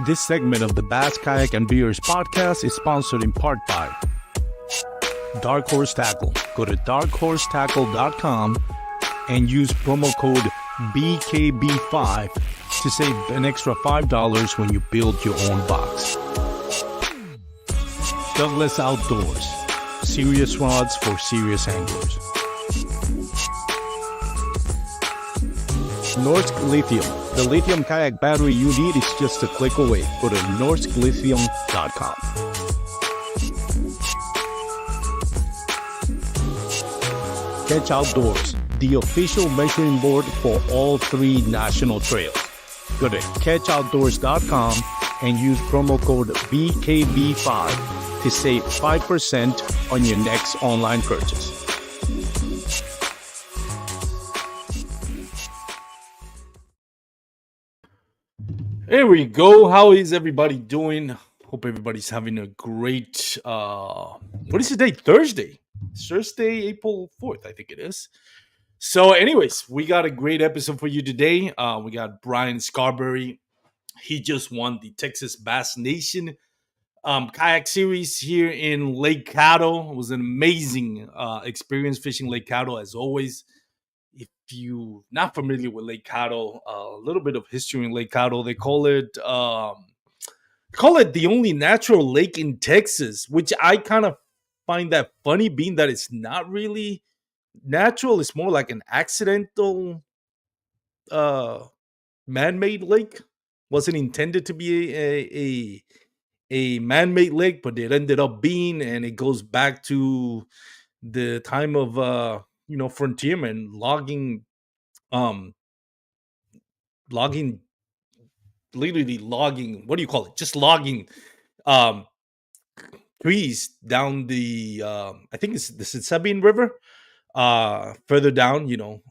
This segment of the Bass Kayak and Beers podcast is sponsored in part by Dark Horse Tackle. Go to darkhorsetackle.com and use promo code BKB5 to save an extra $5 when you build your own box. Douglas Outdoors. Serious rods for serious anglers. Norsk Lithium. The lithium kayak battery you need is just a click away. Go to norsklithium.com. Catch Outdoors, the official measuring board for all 3 national trails. Go to catchoutdoors.com and use promo code BKB5 to save 5% on your next online purchase. There we go. How is everybody doing? Hope everybody's having a great, what is today? Thursday, April 4th, I think it is. So anyways, we got a great episode for you today. We got Bryan Scarberry. He just won the Texas B.A.S.S Nation kayak series here in Lake Caddo. It was an amazing experience fishing Lake Caddo, as always. If you're not familiar with Lake Caddo, a little bit of history in Lake Caddo. They call it the only natural lake in Texas, which I kind of find that funny, being that it's not really natural. It's more like an accidental man-made lake. Wasn't intended to be a man-made lake, but it ended up being, and it goes back to the time of frontiermen literally logging, what do you call it, just logging um trees down the I think it's the Sabine River, further down,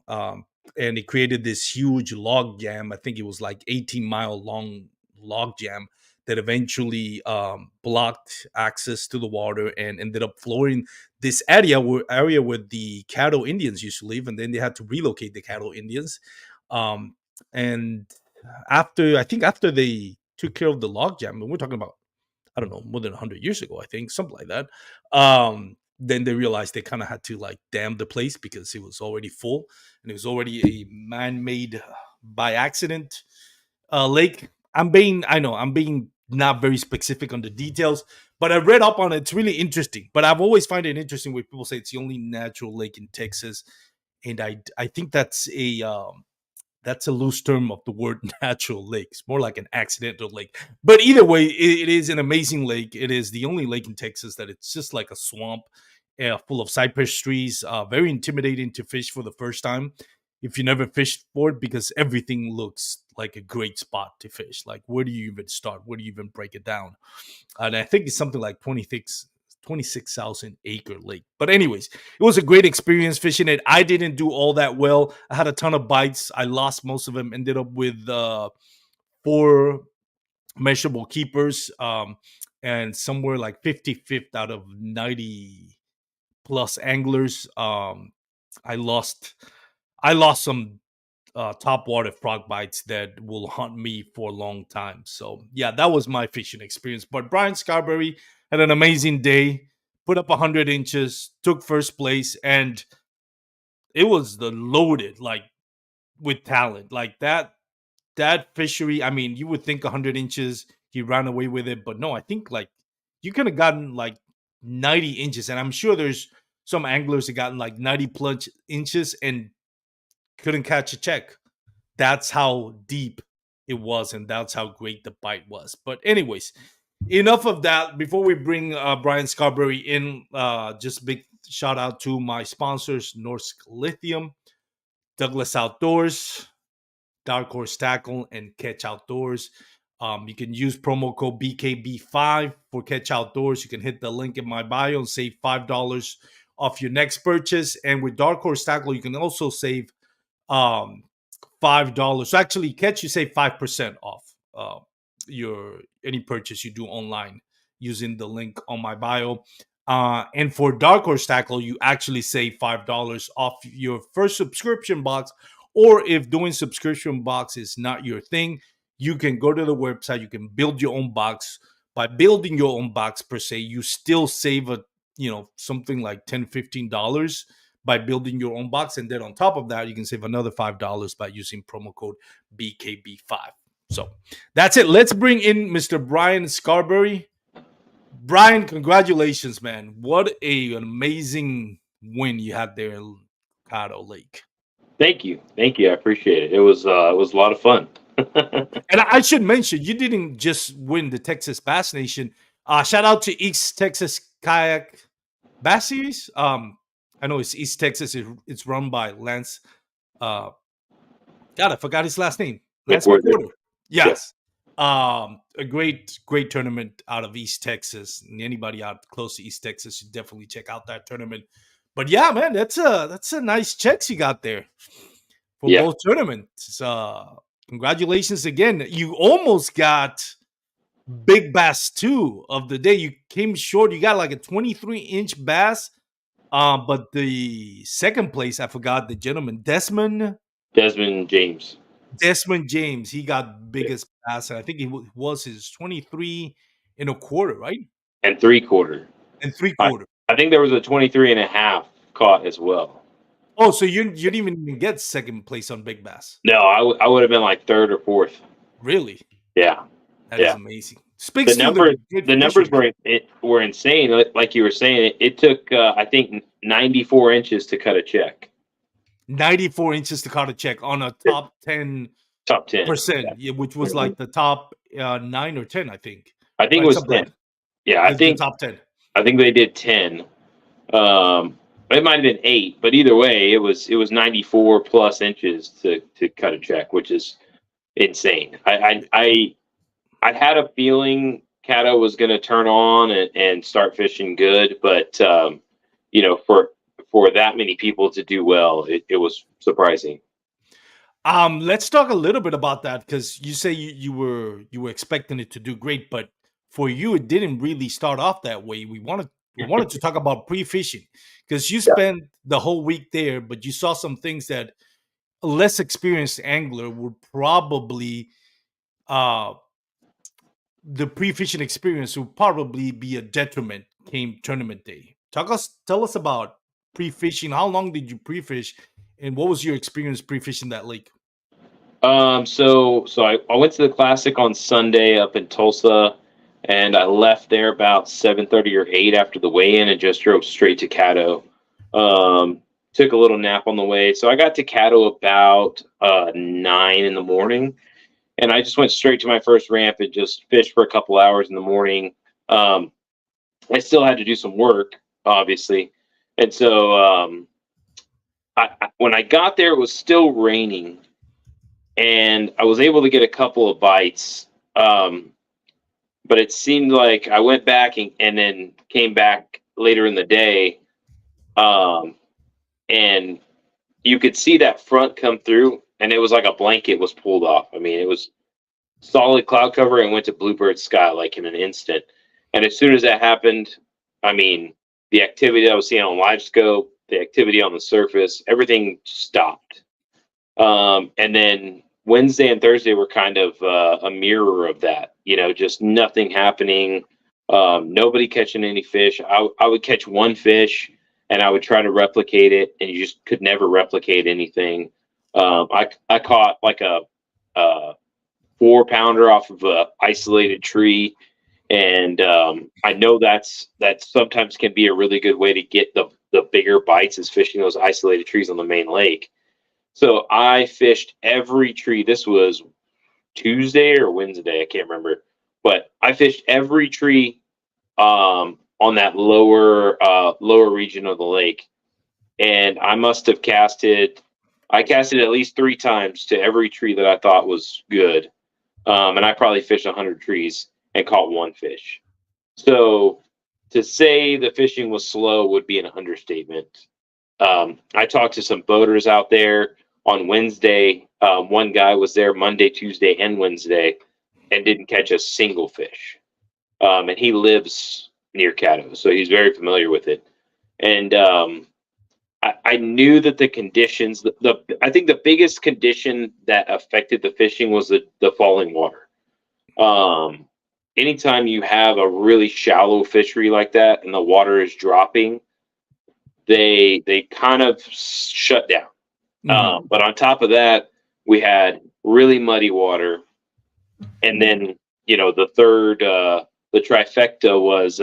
and it created this huge log jam. I think it was like 18-mile long log jam that eventually blocked access to the water and ended up flooring this area where the Caddo Indians used to live, and then they had to relocate the Caddo Indians. And after they took care of the log jam, and we're talking about, I don't know, more than 100 years ago, I think, something like that. Then they realized they kind of had to like dam the place because it was already full, and it was already a man-made by accident lake. I'm being not very specific on the details, but I read up on it. It's really interesting. But I've always find it interesting when people say it's the only natural lake in Texas, and I think that's a loose term of the word natural lake. It's more like an accidental lake. But either way, it is an amazing lake. It is the only lake in Texas that it's just like a swamp full of cypress trees. Very intimidating to fish for the first time if you never fished for it, because everything looks like a great spot to fish. Like, where do you even start? Where do you even break it down? And I think it's something like 26,000 acre lake. But anyways, it was a great experience fishing it. I didn't do all that well. I had a ton of bites. I lost most of them. Ended up with 4 measurable keepers, and somewhere like 55th out of 90 plus anglers. I lost some top water frog bites that will haunt me for a long time. So yeah, that was my fishing experience. But Bryan Scarberry had an amazing day, put up 100 inches, took first place, and it was loaded like with talent. Like that fishery. I mean, you would think 100 inches he ran away with it, but no, I think like you could have gotten like 90 inches, and I'm sure there's some anglers that gotten like 90 plus inches and couldn't catch a check. That's how deep it was, and that's how great the bite was. But anyways, enough of that. Before we bring Bryan Scarberry in, just big shout out to my sponsors, Norsk Lithium, Douglas Outdoors, Dark Horse Tackle, and Catch Outdoors. You can use promo code BKB5 for Catch Outdoors. You can hit the link in my bio and save $5 off your next purchase. And with Dark Horse Tackle, you can also save $5. So actually, Catch, you save 5% off your any purchase you do online using the link on my bio. And for Dark Horse Tackle, you actually save $5 off your first subscription box Or if doing subscription box is not your thing, you can go to the website. You can build your own box. By building your own box per se, you still save something like $10-15 by building your own box, and then on top of that, you can save another $5 by using promo code BKB5. So that's it. Let's bring in Mr. Bryan Scarberry. Bryan, congratulations, man! What an amazing win you had there in Caddo Lake. Thank you. I appreciate it. It was a lot of fun. And I should mention, you didn't just win the Texas Bass Nation. Shout out to East Texas Kayak Bass Series. I know it's East Texas. It's run by Lance. God, I forgot his last name. Lance McWhorter. Yes. A great tournament out of East Texas. And anybody out close to East Texas should definitely check out that tournament. But yeah, man, that's a nice checks you got there for both tournaments. Congratulations again. You almost got Big Bass 2 of the day. You came short. You got like a 23-inch bass. But the second place, I forgot the gentleman, Desmond James. Desmond James. He got biggest bass, and I think it was his 23 and a quarter, right? And 3/4. And 3/4. I think there was a 23 and a half caught as well. Oh, so you didn't even get second place on Big Bass? No, I would have been like third or fourth. Really? Yeah. That is amazing. Speaks the numbers were insane. Like you were saying, it took I think 94 inches to cut a check. 94 inches to cut a check on a top 10%, which was like the top 9 or 10, I think. I think it was 10. Yeah, I think top 10. I think they did 10. It might have been 8, but either way, it was 94 plus inches to cut a check, which is insane. I had a feeling Caddo was going to turn on and start fishing good, but for that many people to do well, it was surprising. Let's talk a little bit about that, because you say you were expecting it to do great, but for you, it didn't really start off that way. We wanted to talk about pre-fishing, because you spent the whole week there, but you saw some things that a less experienced angler would probably the pre-fishing experience would probably be a detriment came tournament day. Tell us about pre-fishing. How long did you pre-fish, and what was your experience pre-fishing that lake? So I went to the Classic on Sunday up in Tulsa, and I left there about 7:30 or 8 after the weigh-in and just drove straight to Caddo. Took a little nap on the way. So I got to Caddo about 9 in the morning, and I just went straight to my first ramp and just fished for a couple hours in the morning. I still had to do some work, obviously. And so when I got there, it was still raining, and I was able to get a couple of bites. But it seemed like I went back and then came back later in the day, and you could see that front come through, and it was like a blanket was pulled off. I mean, it was solid cloud cover and went to bluebird sky like in an instant. And as soon as that happened, I mean, the activity that I was seeing on live scope, the activity on the surface, everything stopped. And then Wednesday and Thursday were kind of a mirror of that, just nothing happening, nobody catching any fish. I would catch one fish and I would try to replicate it, and you just could never replicate anything. I caught like a 4-pounder off of a isolated tree. And I know that sometimes can be a really good way to get the bigger bites, is fishing those isolated trees on the main lake. So I fished every tree. This was Tuesday or Wednesday, I can't remember. But I fished every tree on that lower region of the lake. And I must have casted at least 3 times to every tree that I thought was good. And I probably fished 100 trees and caught one fish. So to say the fishing was slow would be an understatement. I talked to some boaters out there on Wednesday. One guy was there Monday, Tuesday, and Wednesday and didn't catch a single fish. And he lives near Caddo, so he's very familiar with it. And I knew that the conditions, I think the biggest condition that affected the fishing was the falling water. Um, Anytime you have a really shallow fishery like that and the water is dropping, they kind of shut down. Mhm. But on top of that, we had really muddy water, and then the third, the trifecta was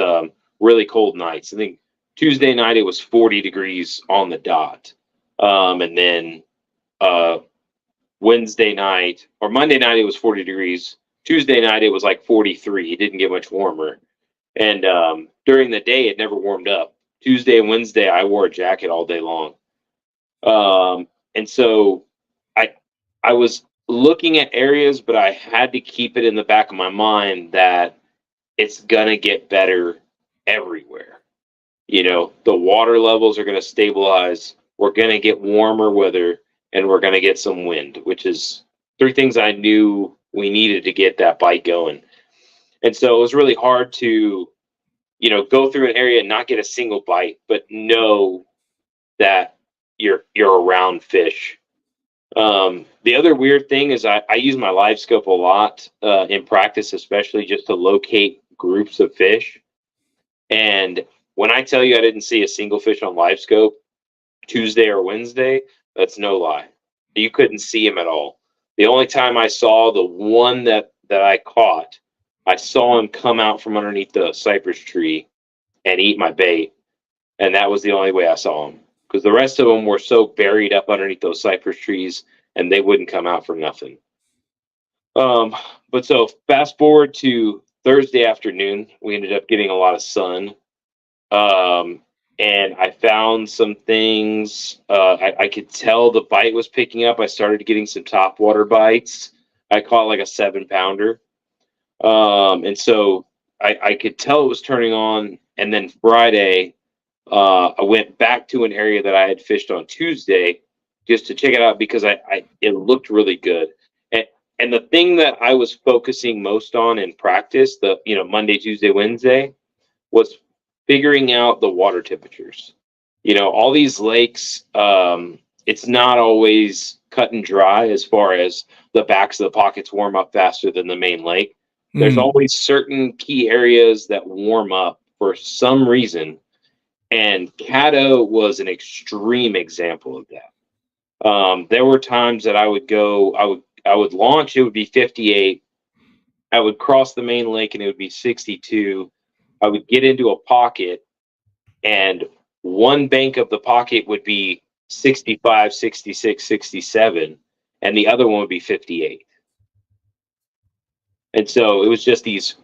really cold nights. I think Tuesday night it was 40 degrees on the dot, and then uh, Wednesday night or Monday night it was 40 degrees. Tuesday night it was like 43. It didn't get much warmer, and during the day it never warmed up. Tuesday and Wednesday I wore a jacket all day long. And so I I was looking at areas, but I had to keep it in the back of my mind that it's gonna get better everywhere. The water levels are gonna stabilize. We're gonna get warmer weather, and we're gonna get some wind, which is three things I knew we needed to get that bite going. And so it was really hard to, go through an area and not get a single bite, but know that you're around fish. The other weird thing is I use my live scope a lot in practice, especially just to locate groups of fish. And when I tell you I didn't see a single fish on live scope Tuesday or Wednesday, that's no lie. You couldn't see him at all. The only time I saw the one that I caught, I saw him come out from underneath the cypress tree and eat my bait, and that was the only way I saw him, because the rest of them were so buried up underneath those cypress trees, and they wouldn't come out for nothing. Um, but so fast forward to Thursday afternoon, we ended up getting a lot of sun, um, and I found some things. I could tell the bite was picking up. I started getting some top water bites. I caught like a 7 pounder, and so I could tell it was turning on. And then Friday, I went back to an area that I had fished on Tuesday just to check it out because it looked really good. And and the thing that I was focusing most on in practice, the Monday, Tuesday, Wednesday, was figuring out the water temperatures. All these lakes, it's not always cut and dry as far as the backs of the pockets warm up faster than the main lake. There's Mhm. always certain key areas that warm up for some reason, and Caddo was an extreme example of that. There were times that I would launch, it would be 58. I would cross the main lake and it would be 62. I would get into a pocket, and one bank of the pocket would be 65, 66, 67, and the other one would be 58. And so it was just these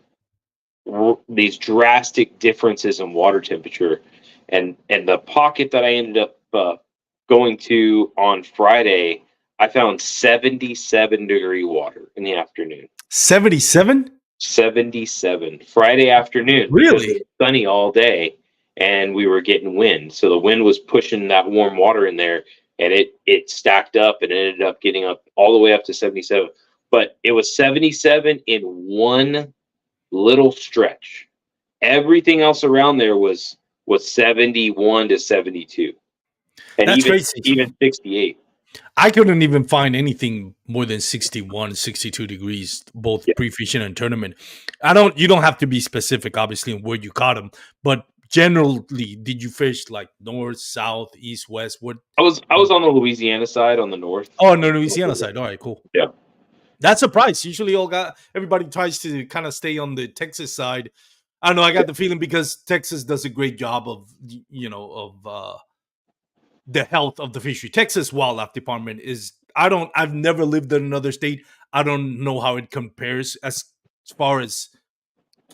drastic differences in water temperature, and the pocket that I ended up going to on Friday, I found 77-degree water in the afternoon. 77? 77 Friday afternoon, because it Really? was sunny all day and we were getting wind. So the wind was pushing that warm water in there, and it stacked up and ended up getting up all the way up to 77. But it was 77 in one little stretch. Everything else around there was 71 to 72, and That's even crazy. even 68. I couldn't even find anything more than 61, 62 degrees, both Yeah. pre-fishing and tournament. You don't have to be specific, obviously, in where you caught them, but generally, did you fish like north, south, east, west? What? I was on the Louisiana side, on the north. Oh, no, Louisiana side. All right, cool. Yeah. That's a price. Usually, everybody tries to kind of stay on the Texas side. I don't know. I got the feeling because Texas does a great job of the health of the fishery. Texas Wildlife Department is. I've never lived in another state. I don't know how it compares as far as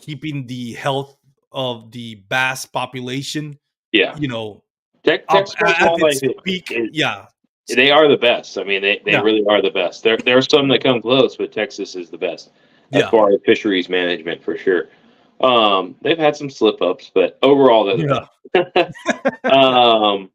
keeping the health of the bass population. Yeah. You know, up Texas Coast at Wildlife its peak. Yeah, they are the best. I mean, they yeah, really are the best. There are some that come close, but Texas is the best as yeah, far as fisheries management for sure. They've had some slip ups, but overall they're yeah. the best. um,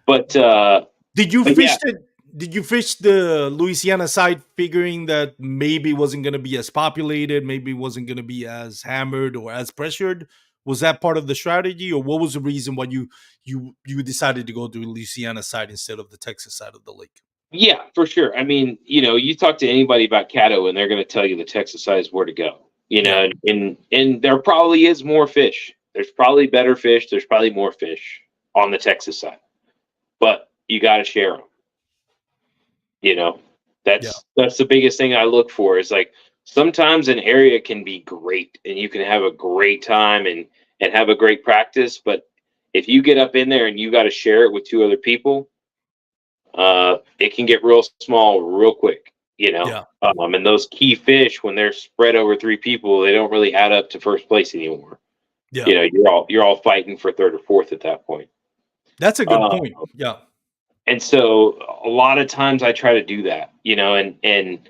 but uh, Did you but yeah, fish the did you fish the Louisiana side figuring that maybe it wasn't gonna be as populated, maybe it wasn't gonna be as hammered or as pressured? Was that part of the strategy, or what was the reason why you decided to go to Louisiana side instead of the Texas side of the lake? Yeah, for sure. I mean, you talk to anybody about Caddo, and they're going to tell you the Texas side is where to go. Yeah, And there probably is more fish. There's probably better fish. There's probably more fish on the Texas side, but you got to share them. You know, yeah, that's the biggest thing I look for is like sometimes an area can be great and you can have a great time and have a great practice, but if you get up in there and you got to share it with two other people, it can get real small real quick. yeah, And those key fish when they're spread over three people, they don't really add up to first place anymore. yeah. You're all fighting for third or fourth at that point. That's a good Uh, point. Yeah, and so a lot of times I try to do that, and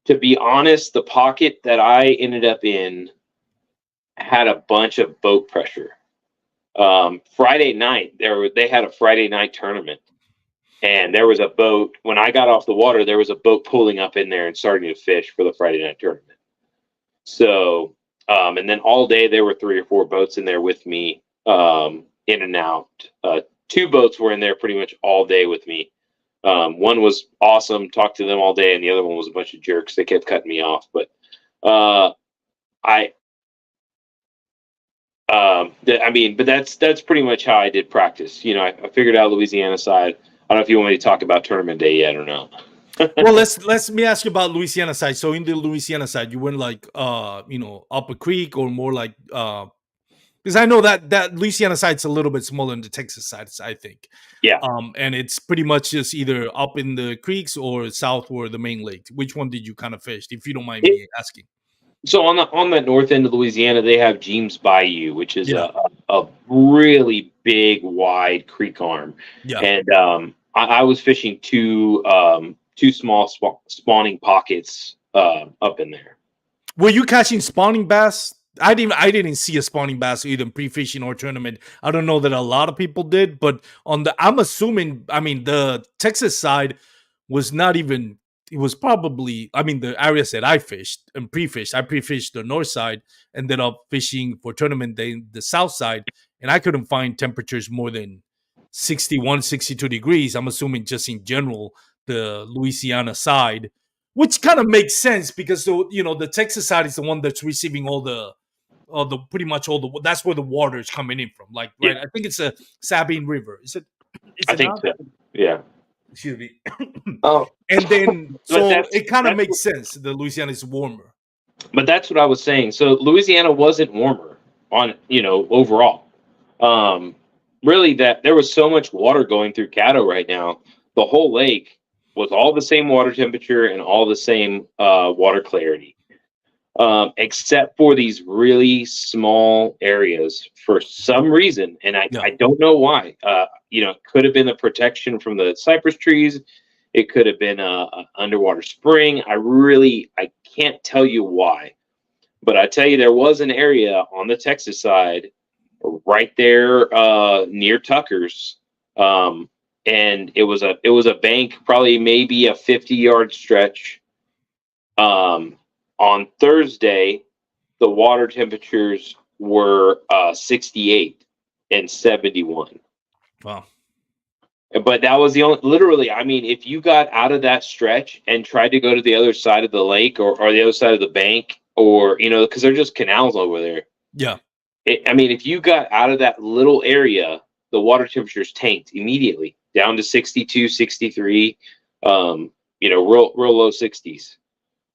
to be honest, the pocket that I ended up in had a bunch of boat pressure. Friday night, they had a Friday night tournament, and there was a boat. When I got off the water, there was a boat pulling up in there and starting to fish for the Friday night tournament. So, and then all day there were 3 or 4 boats in there with me, in and out. 2 boats were in there pretty much all day with me. One was awesome, talked to them all day, and the other one was a bunch of jerks. They kept cutting me off, but I, I mean, but that's pretty much how I did practice. I figured out Louisiana side. I don't know if you want me to talk about tournament day yet or not. well, let me ask you about Louisiana side. So in the Louisiana side, you went like up a creek, or more like because I know that Louisiana side's a little bit smaller than the Texas side, I think. Yeah. And it's pretty much just either up in the creeks or south or the main lake. Which one did you kind of fish, if you don't mind It, me asking? so on the north end of Louisiana, they have James Bayou, which is Yeah, a really big, wide creek arm, yeah. and I was fishing two small spawning pockets up in there. Were you catching spawning bass? I didn't see a spawning bass either in pre-fishing or tournament. I don't know that a lot of people did, but I'm assuming, I mean, the Texas side was not even, it was probably, I mean, the areas that I fished and pre-fished, I pre-fished the north side, ended up fishing for tournament day the south side, and I couldn't find temperatures more than 61, 62 degrees. I'm assuming just in general, the Louisiana side, which kind of makes sense because the Texas side is the one that's receiving all the pretty much all the, that's where the water is coming in from. Like, Yeah, right, I think it's a Sabine River. Is it? Is I it think not? so. Yeah. Excuse me. Oh, And then but so that's it kind of that's makes sense. The Louisiana is warmer. but that's what I was saying. So Louisiana wasn't warmer on overall. Um, Really, that there was so much water going through Caddo right now. The whole lake was all the same water temperature and all the same water clarity, except for these really small areas for some reason, and Yeah. I don't know why. It could have been the protection from the cypress trees. It could have been a underwater spring. I can't tell you why, but I tell you there was an area on the Texas side right there near Tucker's, and it was a bank, probably maybe a 50-yard stretch. On Thursday, the water temperatures were 68 and 71. Wow. But that was the only, literally, I mean, if you got out of that stretch and tried to go to the other side of the lake or the other side of the bank, or, because they're just canals over there. Yeah. I mean, if you got out of that little area, the water temperatures tanked immediately down to 62, 63, real low 60s.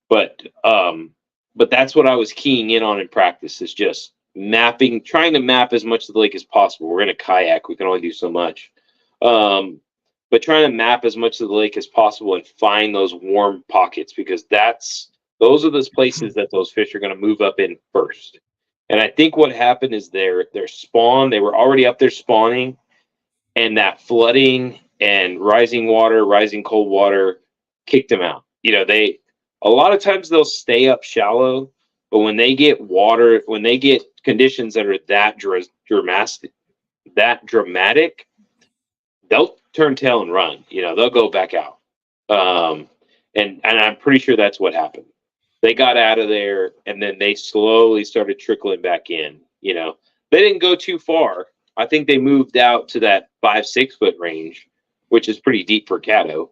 But that's what I was keying in on in practice, is just trying to map as much of the lake as possible. We're in a kayak, we can only do so much. But trying to map as much of the lake as possible and find those warm pockets, because those are those places that those fish are going to move up in first. And I think what happened is their spawn, they were already up there spawning, and that flooding and rising cold water kicked them out. A lot of times they'll stay up shallow, but when they get conditions that are that dramatic, they'll turn tail and run. They'll go back out. And I'm pretty sure that's what happened. They got out of there, and then they slowly started trickling back in. They didn't go too far. I think they moved out to that 5-6 foot range, which is pretty deep for Caddo.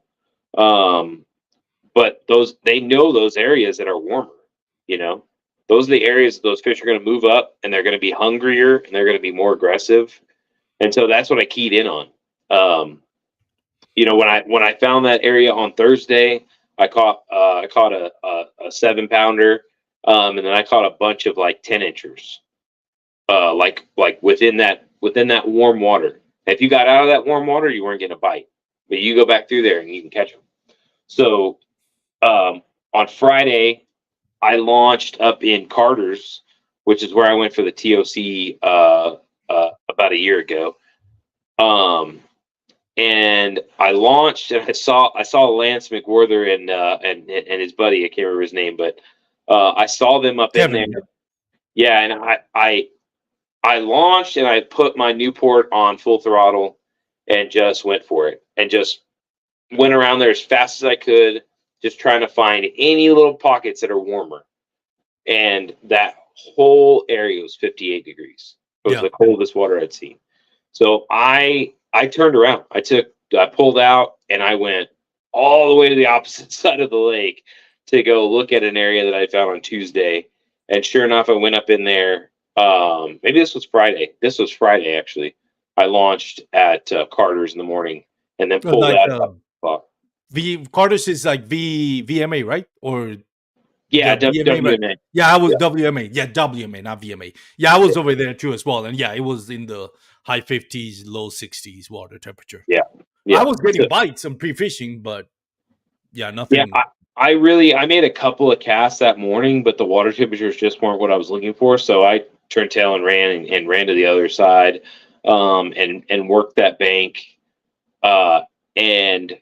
Um, but they know those areas that are warmer. You know, those are the areas those fish are going to move up, and they're going to be hungrier, and they're going to be more aggressive. And so that's what I keyed in on. When I found that area on Thursday, I caught a 7 pounder, and then I caught a bunch of like 10 inchers, like within that warm water. If you got out of that warm water, you weren't getting a bite, but you go back through there and you can catch them. So on Friday, I launched up in Carter's, which is where I went for the TOC about a year ago. And I launched, and I saw Lance McWhorter and his buddy. I can't remember his name, but I saw them up Kevin. in there. Yeah, and I launched, and I put my Newport on full throttle and just went for it, and just went around there as fast as I could, just trying to find any little pockets that are warmer. And that whole area was 58 degrees. It was the coldest water I'd seen. So I turned around. I pulled out, and I went all the way to the opposite side of the lake to go look at an area that I found on Tuesday. And sure enough, I went up in there. Maybe this was Friday. This was Friday, actually. I launched at Carter's in the morning, and then pulled out. Carter's is like VMA, right? Or yeah, WMA, WMA. right? Yeah, I was WMA. Yeah, WMA, not VMA. Yeah, I was over there too as well. And yeah, it was in the high 50s, low 60s water temperature. Yeah. I was getting bites and pre-fishing, but yeah, nothing. Yeah, I made a couple of casts that morning, but the water temperatures just weren't what I was looking for. So I turned tail and ran to the other side, and worked that bank. And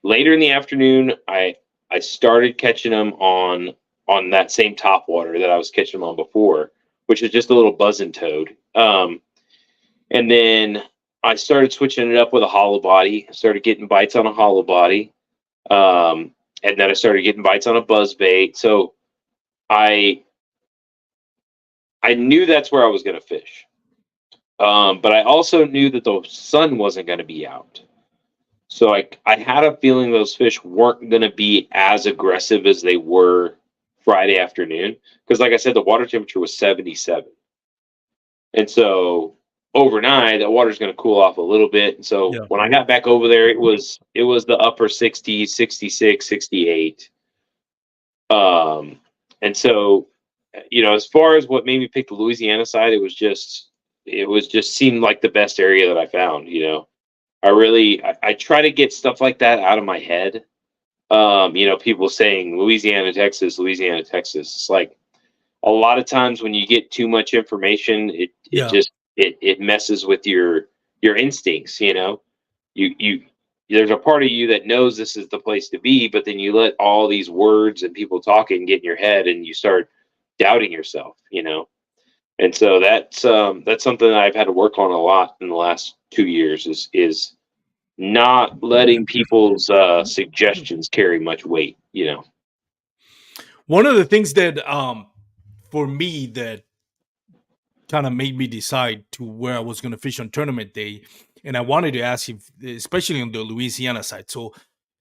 later in the afternoon, I started catching them on that same top water that I was catching them on before, which is just a little buzzing toad. And then I started switching it up with a hollow body. I started getting bites on a hollow body. And then I started getting bites on a buzz bait. So I knew that's where I was going to fish. But I also knew that the sun wasn't going to be out. So I had a feeling those fish weren't going to be as aggressive as they were Friday afternoon. Because like I said, the water temperature was 77. And so overnight, the water's going to cool off a little bit. And so when I got back over there, it was the upper 60s, 66, 68. And so, as far as what made me pick the Louisiana side, it was just seemed like the best area that I found. I try to get stuff like that out of my head. People saying Louisiana, Texas. It's like a lot of times when you get too much information, it messes with your instincts. There's a part of you that knows this is the place to be, but then you let all these words and people talking get in your head, and you start doubting yourself. And so that's something that I've had to work on a lot in the last 2 years is not letting people's suggestions carry much weight. One of the things that for me that kind of made me decide to where I was going to fish on tournament day, and I wanted to ask you, especially on the Louisiana side. So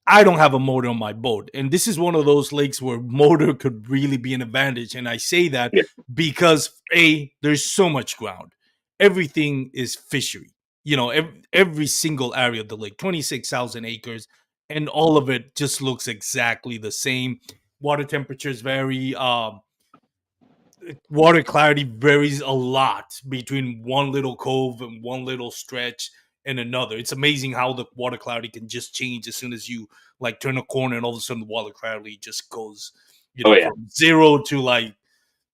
I don't have a motor on my boat, and this is one of those lakes where motor could really be an advantage. And I say that because there's so much ground, everything is fishery. Every single area of the lake, 26,000 acres, and all of it just looks exactly the same. Water temperatures vary. Water clarity varies a lot between one little cove and one little stretch and another. It's amazing how the water clarity can just change as soon as you like turn a corner, and all of a sudden the water clarity just goes, from 0 to like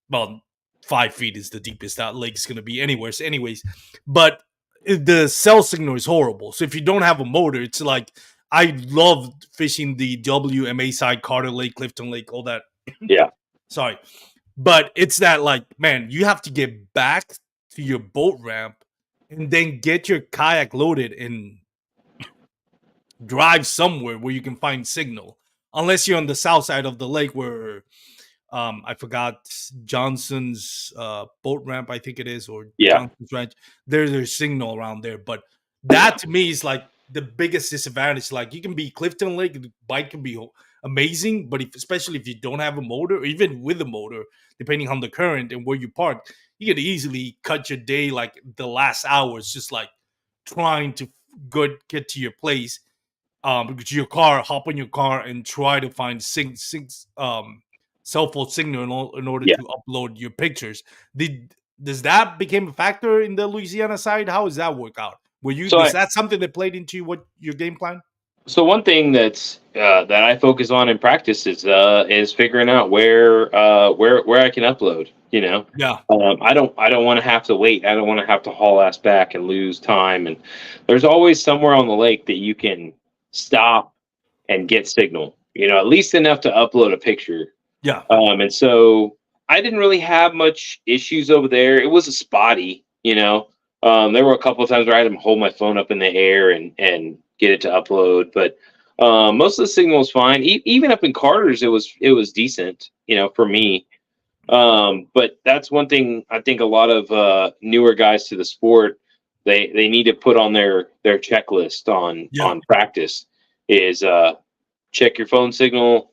about 5 feet is the deepest that lake's going to be anywhere. So anyways, but the cell signal is horrible. So if you don't have a motor, it's like I love fishing the WMA side, Caddo Lake, Clifton Lake, all that. Yeah. Sorry. But it's that like, man, you have to get back to your boat ramp and then get your kayak loaded and drive somewhere where you can find signal. Unless you're on the south side of the lake where I forgot Johnson's boat ramp, I think it is, or Yeah. Johnson's ranch. There's signal around there, but that to me is like the biggest disadvantage. Like you can be Clifton Lake, the bike can be amazing, but especially if you don't have a motor, or even with a motor, depending on the current and where you park, you can easily cut your day like the last hours just like trying to get to your place, your car, hop in your car and try to find cell phone signal in order Yeah. to upload your pictures. Does that become a factor in the Louisiana side? How does that work out? Were you So Was I that something that played into what your game plan? so one thing that I focus on in practice is figuring out where I can upload. Yeah, I don't want to have to wait. I don't want to have to haul ass back and lose time. And there's always somewhere on the lake that you can stop and get signal. At least enough to upload a picture. yeah, And so I didn't really have much issues over there. It was a spotty. There were a couple of times where I had to hold my phone up in the air and get it to upload, but most of the signal was fine. Even up in Carter's, it was decent. For me. But that's one thing I think a lot of newer guys to the sport they need to put on their checklist on yeah. on practice is check your phone signal,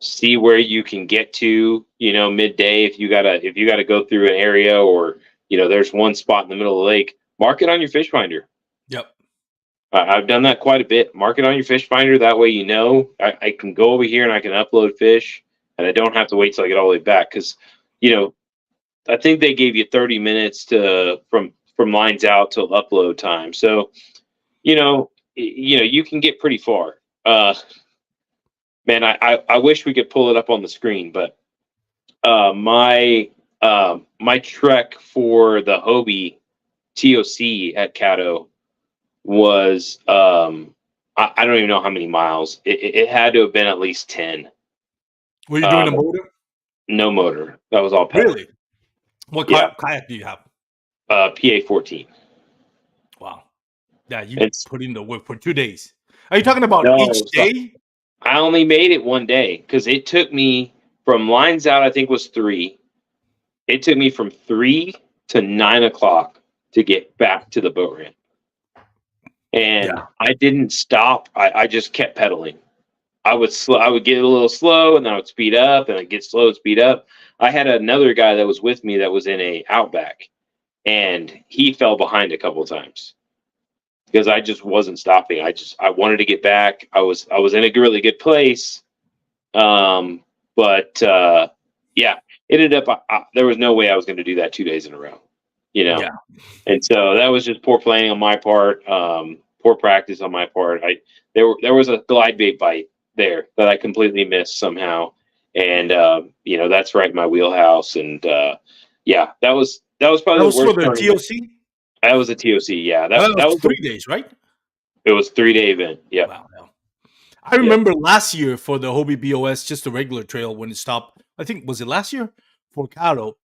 see where you can get to, midday if you gotta go through an area or there's one spot in the middle of the lake, mark it on your fish finder. Yep. I've done that quite a bit. Mark it on your fish finder. That way, I can go over here and I can upload fish, and I don't have to wait till I get all the way back. Because, you know, I think they gave you 30 minutes from lines out till upload time. So, you can get pretty far. Man, I wish we could pull it up on the screen, but my trek for the Hobie TOC at Caddo was I don't even know how many miles. It had to have been at least 10. Were you doing a Um, motor? no motor. That was all pedal. Really? What Yeah. kayak do you have? PA 14. Wow. Yeah, you It's put in the work for 2 days. Are you talking about each no. So day? I only made it one day because it took me from lines out. I think was 3. It took me from 3 to 9 o'clock to get back to the boat ramp, and Yeah. I didn't stop. I just kept pedaling. I would get a little slow and then I would speed up and I'd get slow and speed up. I had another guy that was with me that was in a Outback and he fell behind a couple of times because I just wasn't stopping. I wanted to get back. I was in a really good place. But yeah, it ended up there was no way I was going to do that 2 days in a row, you know. Yeah. And so that was just poor planning on my part, poor practice on my part. There was a glide bait bite there that I completely missed somehow, and that's right in my wheelhouse. And yeah, that was That probably the was for worst the tournament. TOC? That was a TOC. Yeah, That that was was the 3 days, right? it was 3 day event. Yep, Wow. Yeah. I yep, remember last year for the Hobie B.A.S., just a regular trail when it stopped. I think was it last year for Caddo?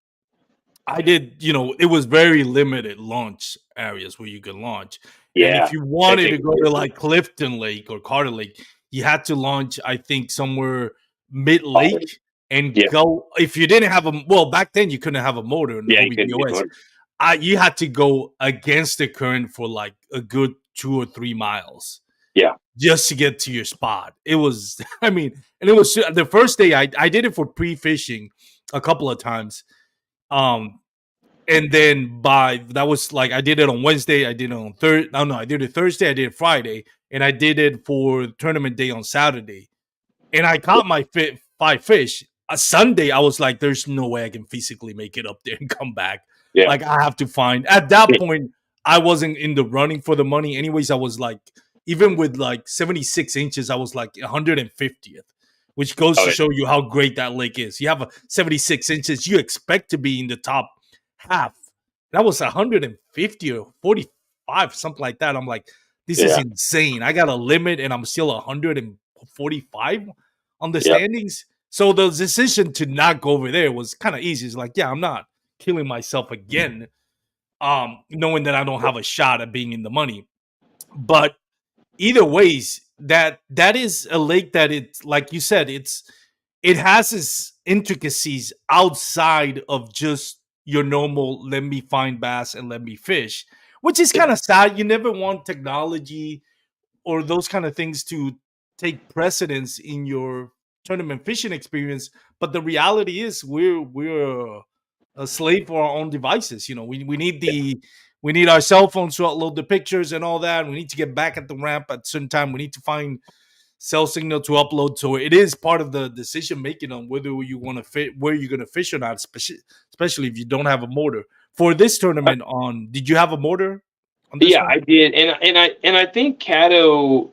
I did, it was very limited launch areas where you could launch. And if yeah. you I wanted to think go to like Clifton Lake or Carter Lake, you had to launch, I think, somewhere mid lake and yeah, go. If you didn't have well, back then you couldn't have a motor in the yeah. You Hobie couldn't get B.O.S. one. You had to go against the current for like a good 2 or 3 miles Yeah. just to get to your spot. It was, I mean, and it was the first day I did it for pre fishing a couple of times. Um, and then by that was like I did it on Wednesday, I did it on Thursday. No, I did it Thursday, I did it Friday, and I did it for tournament day on Saturday. And I caught my 5 fish. A Sunday, I was like, "There's no way I can physically make it up there and come back." Yeah. Like I have to find. At that point, I wasn't in the running for the money. Anyways, I was like, even with like 76 inches, I was like 150th, which goes Oh, to yeah. show you how great that lake is. You have a 76 inches, you expect to be in the top half. That was 150 or 45, something like that. I'm like, this is Yeah. insane. I got a limit and I'm still 145 on the Yep. standings. So the decision to not go over there was kind of easy. It's like, yeah, I'm not killing myself again, knowing that I don't have a shot at being in the money. But either ways, that is a lake that it's like you said, it has its intricacies outside of just your normal let me find bass and let me fish, which is Yep. kind of sad. You never want technology or those kind of things to take precedence in your tournament fishing experience. But the reality is we're a slave for our own devices. You know, we need we need our cell phones to upload the pictures and all that. We need to get back at the ramp at certain time. We need to find cell signal to upload. So it is part of the decision making on whether you want to fit where you're going to fish or not, especially if you don't have a motor. For this tournament, on did you have a motor on this Yeah, one? I did, and I think Caddo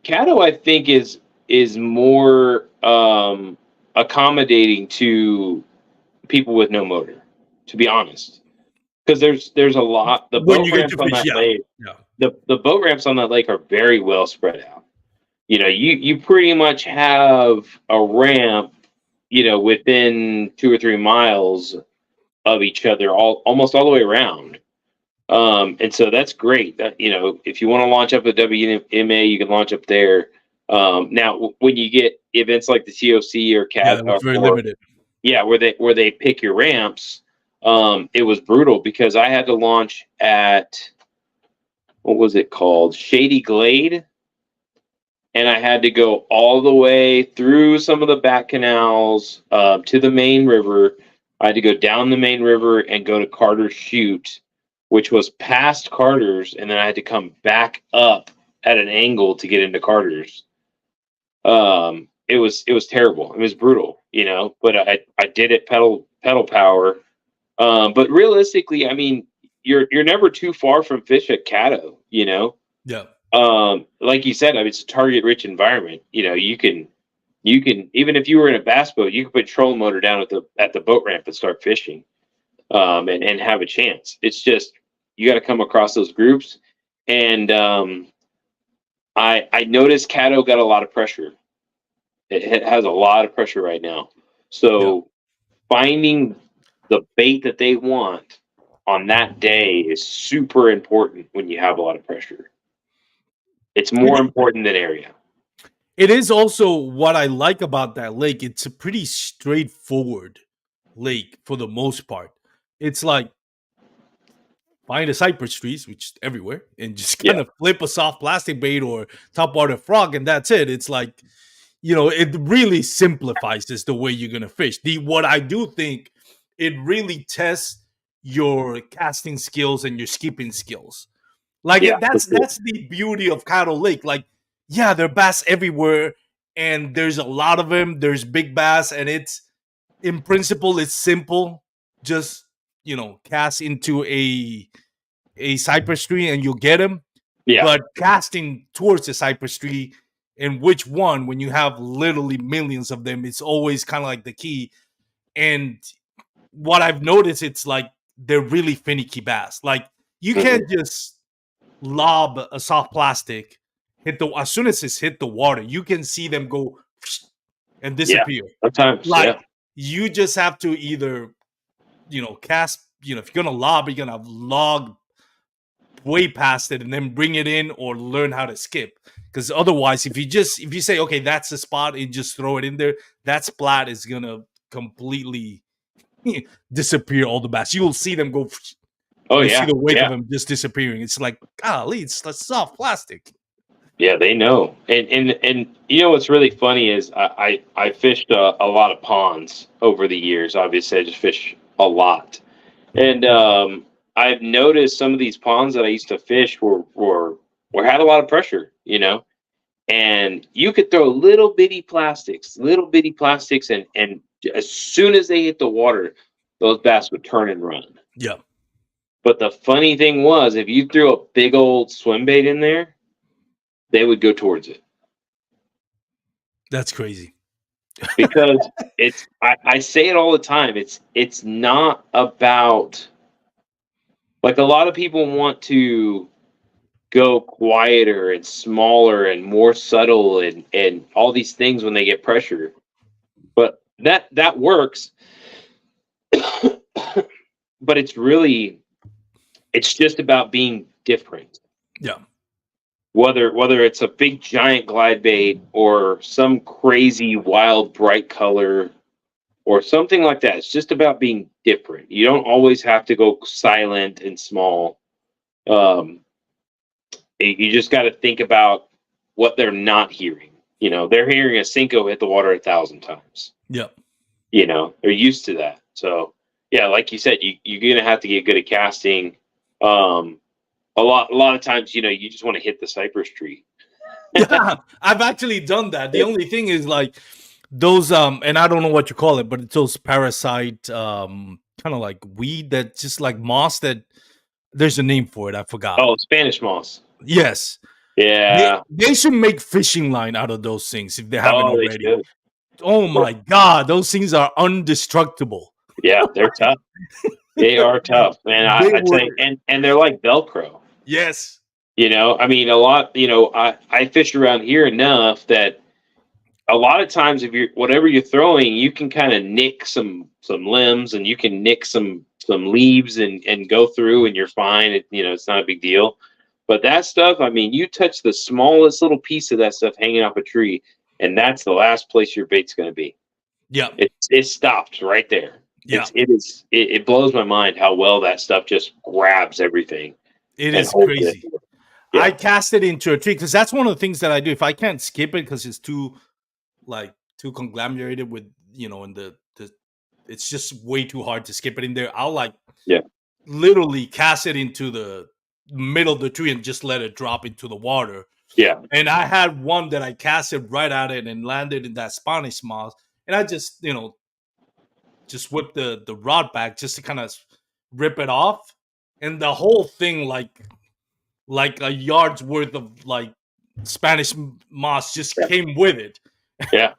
I think is more accommodating to people with no motor, to be honest, because there's a lot. The When boat you get ramps to on fish, that yeah, lake, yeah, the boat ramps on that lake are very well spread out. You pretty much have a ramp, within 2 or 3 miles of each other, almost all the way around. And so that's great. That if you want to launch up a WMA, you can launch up there. Now, when you get events like the COC or yeah. CAD It was very or limited. yeah, where they pick your ramps, it was brutal because I had to launch at what was it called, Shady Glade, and I had to go all the way through some of the back canals to the main river. I had to go down the main river and go to Carter's Chute, which was past Carter's, and then I had to come back up at an angle to get into Carter's. It was terrible. It was brutal, but I did it pedal power. But realistically, I mean, you're never too far from fish at Caddo. Yeah, Like you said, I mean, it's a target rich environment. You can even if you were in a bass boat, you could put trolling motor down at the boat ramp and start fishing, and have a chance. It's just you got to come across those groups, and I noticed Caddo got a lot of pressure. It has a lot of pressure right now, yeah. so finding the bait that they want on that day is super important when you have a lot of pressure. It's more It, important than area. it is also what I like about that lake. It's a pretty straightforward lake for the most part. It's like find a cypress trees, which is everywhere, and just kind Yeah. of flip a soft plastic bait or top water frog, and that's it. It's like, it really simplifies this the way you're gonna fish. The what I do think it really tests your casting skills and your skipping skills. Like Yeah, for sure. that's the beauty of Caddo Lake. Like, yeah, there are bass everywhere, and there's a lot of them. There's big bass, and it's in principle it's simple. Just cast into a cypress tree and you'll get them. Yeah. But casting towards the cypress tree and which one, when you have literally millions of them, it's always kind of like the key. And what I've noticed, it's like they're really finicky bass. Like you Mhm. can't just lob a soft plastic, as soon as it's hit the water, you can see them go and Yeah. disappear. Sometimes, Like yeah. you just have to either, cast, if you're gonna lob, you're gonna log way past it and then bring it in or learn how to skip. Because otherwise, if you say, okay, that's the spot and just throw it in there, that splat is gonna completely disappear all the bass. You will see them go. Oh You'll see yeah. the wake of Yeah. them just disappearing. It's like, golly, it's soft plastic. Yeah, they know. And what's really funny is I fished a lot of ponds over the years. Obviously, I just fish a lot. And I've noticed some of these ponds that I used to fish were had a lot of pressure. And you could throw little bitty plastics, and as soon as they hit the water, those bass would turn and run. Yeah, But the funny thing was, if you threw a big old swim bait in there, they would go towards it that's crazy. because I say it all the time. It's not about, like, a lot of people want to go quieter and smaller and more subtle and all these things when they get pressure. But that works, but it's just about being different. Yeah, whether it's a big giant glide bait or some crazy wild bright color or something like that. It's just about being different. You don't always have to go silent and small. Um, you just got to think about what they're not hearing. They're hearing a Cinco hit the water 1,000 times. Yep. They're used to that. So yeah, like you said, you're gonna have to get good at casting. A lot of times, you just want to hit the cypress tree. Yeah, I've actually done that. The only thing is like those and I don't know what you call it, but it's those parasite kind of like weed that just like moss that there's a name for it. I forgot. Oh, Spanish moss. Yes. Yeah. They should make fishing line out of those things if they haven't Oh, they already. should. Oh my god, those things are undestructible. Yeah, they're tough. They are tough, man. They I tell were. you, and they're like Velcro. Yes. I mean, a lot. I fish around here enough that a lot of times, if you're whatever you're throwing, you can kind of nick some limbs, and you can nick some leaves, and go through, and you're fine. It's not a big deal. But that stuff, I mean, you touch the smallest little piece of that stuff hanging off a tree, and that's the last place your bait's going to be. Yeah. It stops right there. Yeah. It blows my mind how well that stuff just grabs everything. It and is holds crazy. it. Yeah. I cast it into a tree because that's one of the things that I do. If I can't skip it because it's too conglomerated with in the it's just way too hard to skip it in there. I'll Yeah. literally cast it into the middle of the tree and just let it drop into the water. Yeah. And I had one that I casted right at it and landed in that Spanish moss, and I just just whipped the rod back just to kind of rip it off, and the whole thing like a yard's worth of like Spanish moss just came with it. Yeah.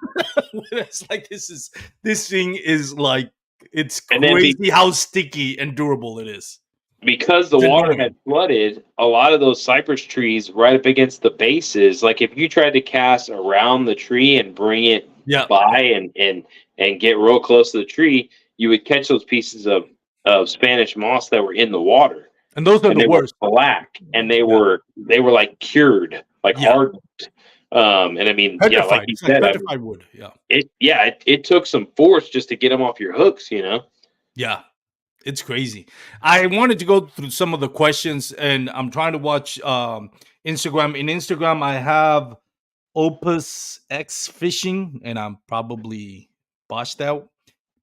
It's like this thing is like it's And then crazy how sticky and durable it is. Because the It's water annoying. had flooded, a lot of those cypress trees right up against the bases, like if you tried to cast around the tree and bring it Yeah. by and get real close to the tree, you would catch those pieces of Spanish moss that were in the water. And those are And the they worst. were black, and they Yeah. were like cured, like Yeah. hardened. And I mean, yeah, like Petrified. you It's like said, petrified wood. Yeah. it took some force just to get them off your hooks, Yeah. It's crazy. I wanted to go through some of the questions, and I'm trying to watch Instagram. In Instagram, I have Opus X Fishing, and I'm probably botched out.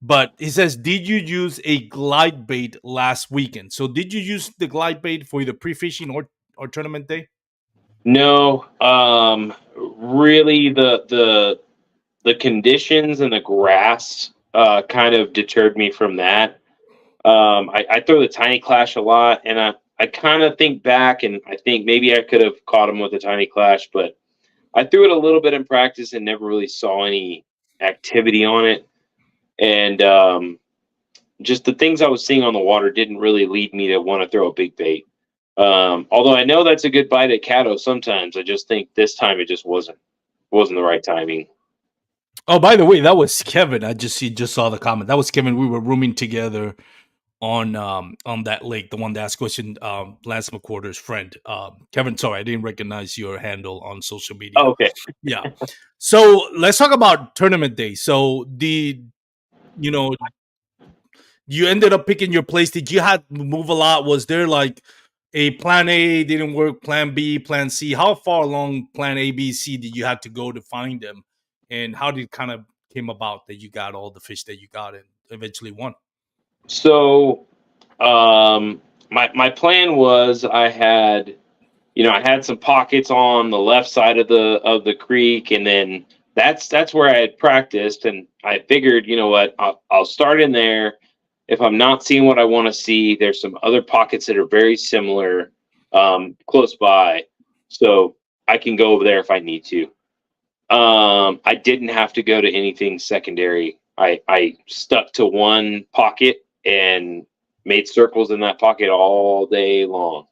But he says, "Did you use a glide bait last weekend?" So, did you use the glide bait for either pre-fishing or tournament day? No, really, the conditions and the grass kind of deterred me from that. I throw the tiny clash a lot, and I kind of think back, and I think maybe I could have caught him with a tiny clash, but I threw it a little bit in practice and never really saw any activity on it. And just the things I was seeing on the water didn't really lead me to want to throw a big bait. Although I know that's a good bite at Caddo sometimes, I just think this time it just wasn't the right timing. Oh, by the way, that was Kevin. He just saw the comment. That was Kevin. We were rooming together on that lake, the one that asked question, Lance McQuarter's friend. Kevin, sorry, I didn't recognize your handle on social media. Oh, okay. Yeah. So let's talk about tournament day. So you ended up picking your place. Did you have to move a lot? Was there like a plan A didn't work, plan B, plan C? How far along plan A, B, C did you have to go to find them? And how did it kind of came about that you got all the fish that you got and eventually won? So, my plan was I had some pockets on the left side of the creek, and then that's where I had practiced, and I figured, you know what, I'll start in there. If I'm not seeing what I want to see, there's some other pockets that are very similar, close by, so I can go over there if I need to. I didn't have to go to anything secondary. I stuck to one pocket and made circles in that pocket all day long.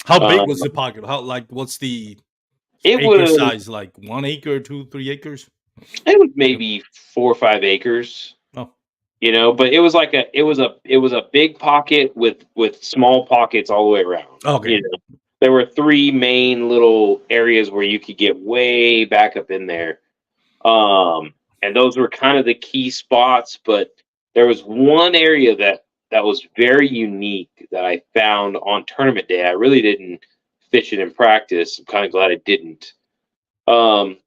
How big was the pocket? What's the acre size? Like 1 acre, 2, 3 acres? It was maybe 4 or 5 acres. Oh, but it was like it was a big pocket with small pockets all the way around. okay. there were three main little areas where you could get way back up in there. And those were kind of the key spots, but there was one area that was very unique that I found on tournament day. I really didn't fish it in practice. I'm kind of glad I didn't. Um,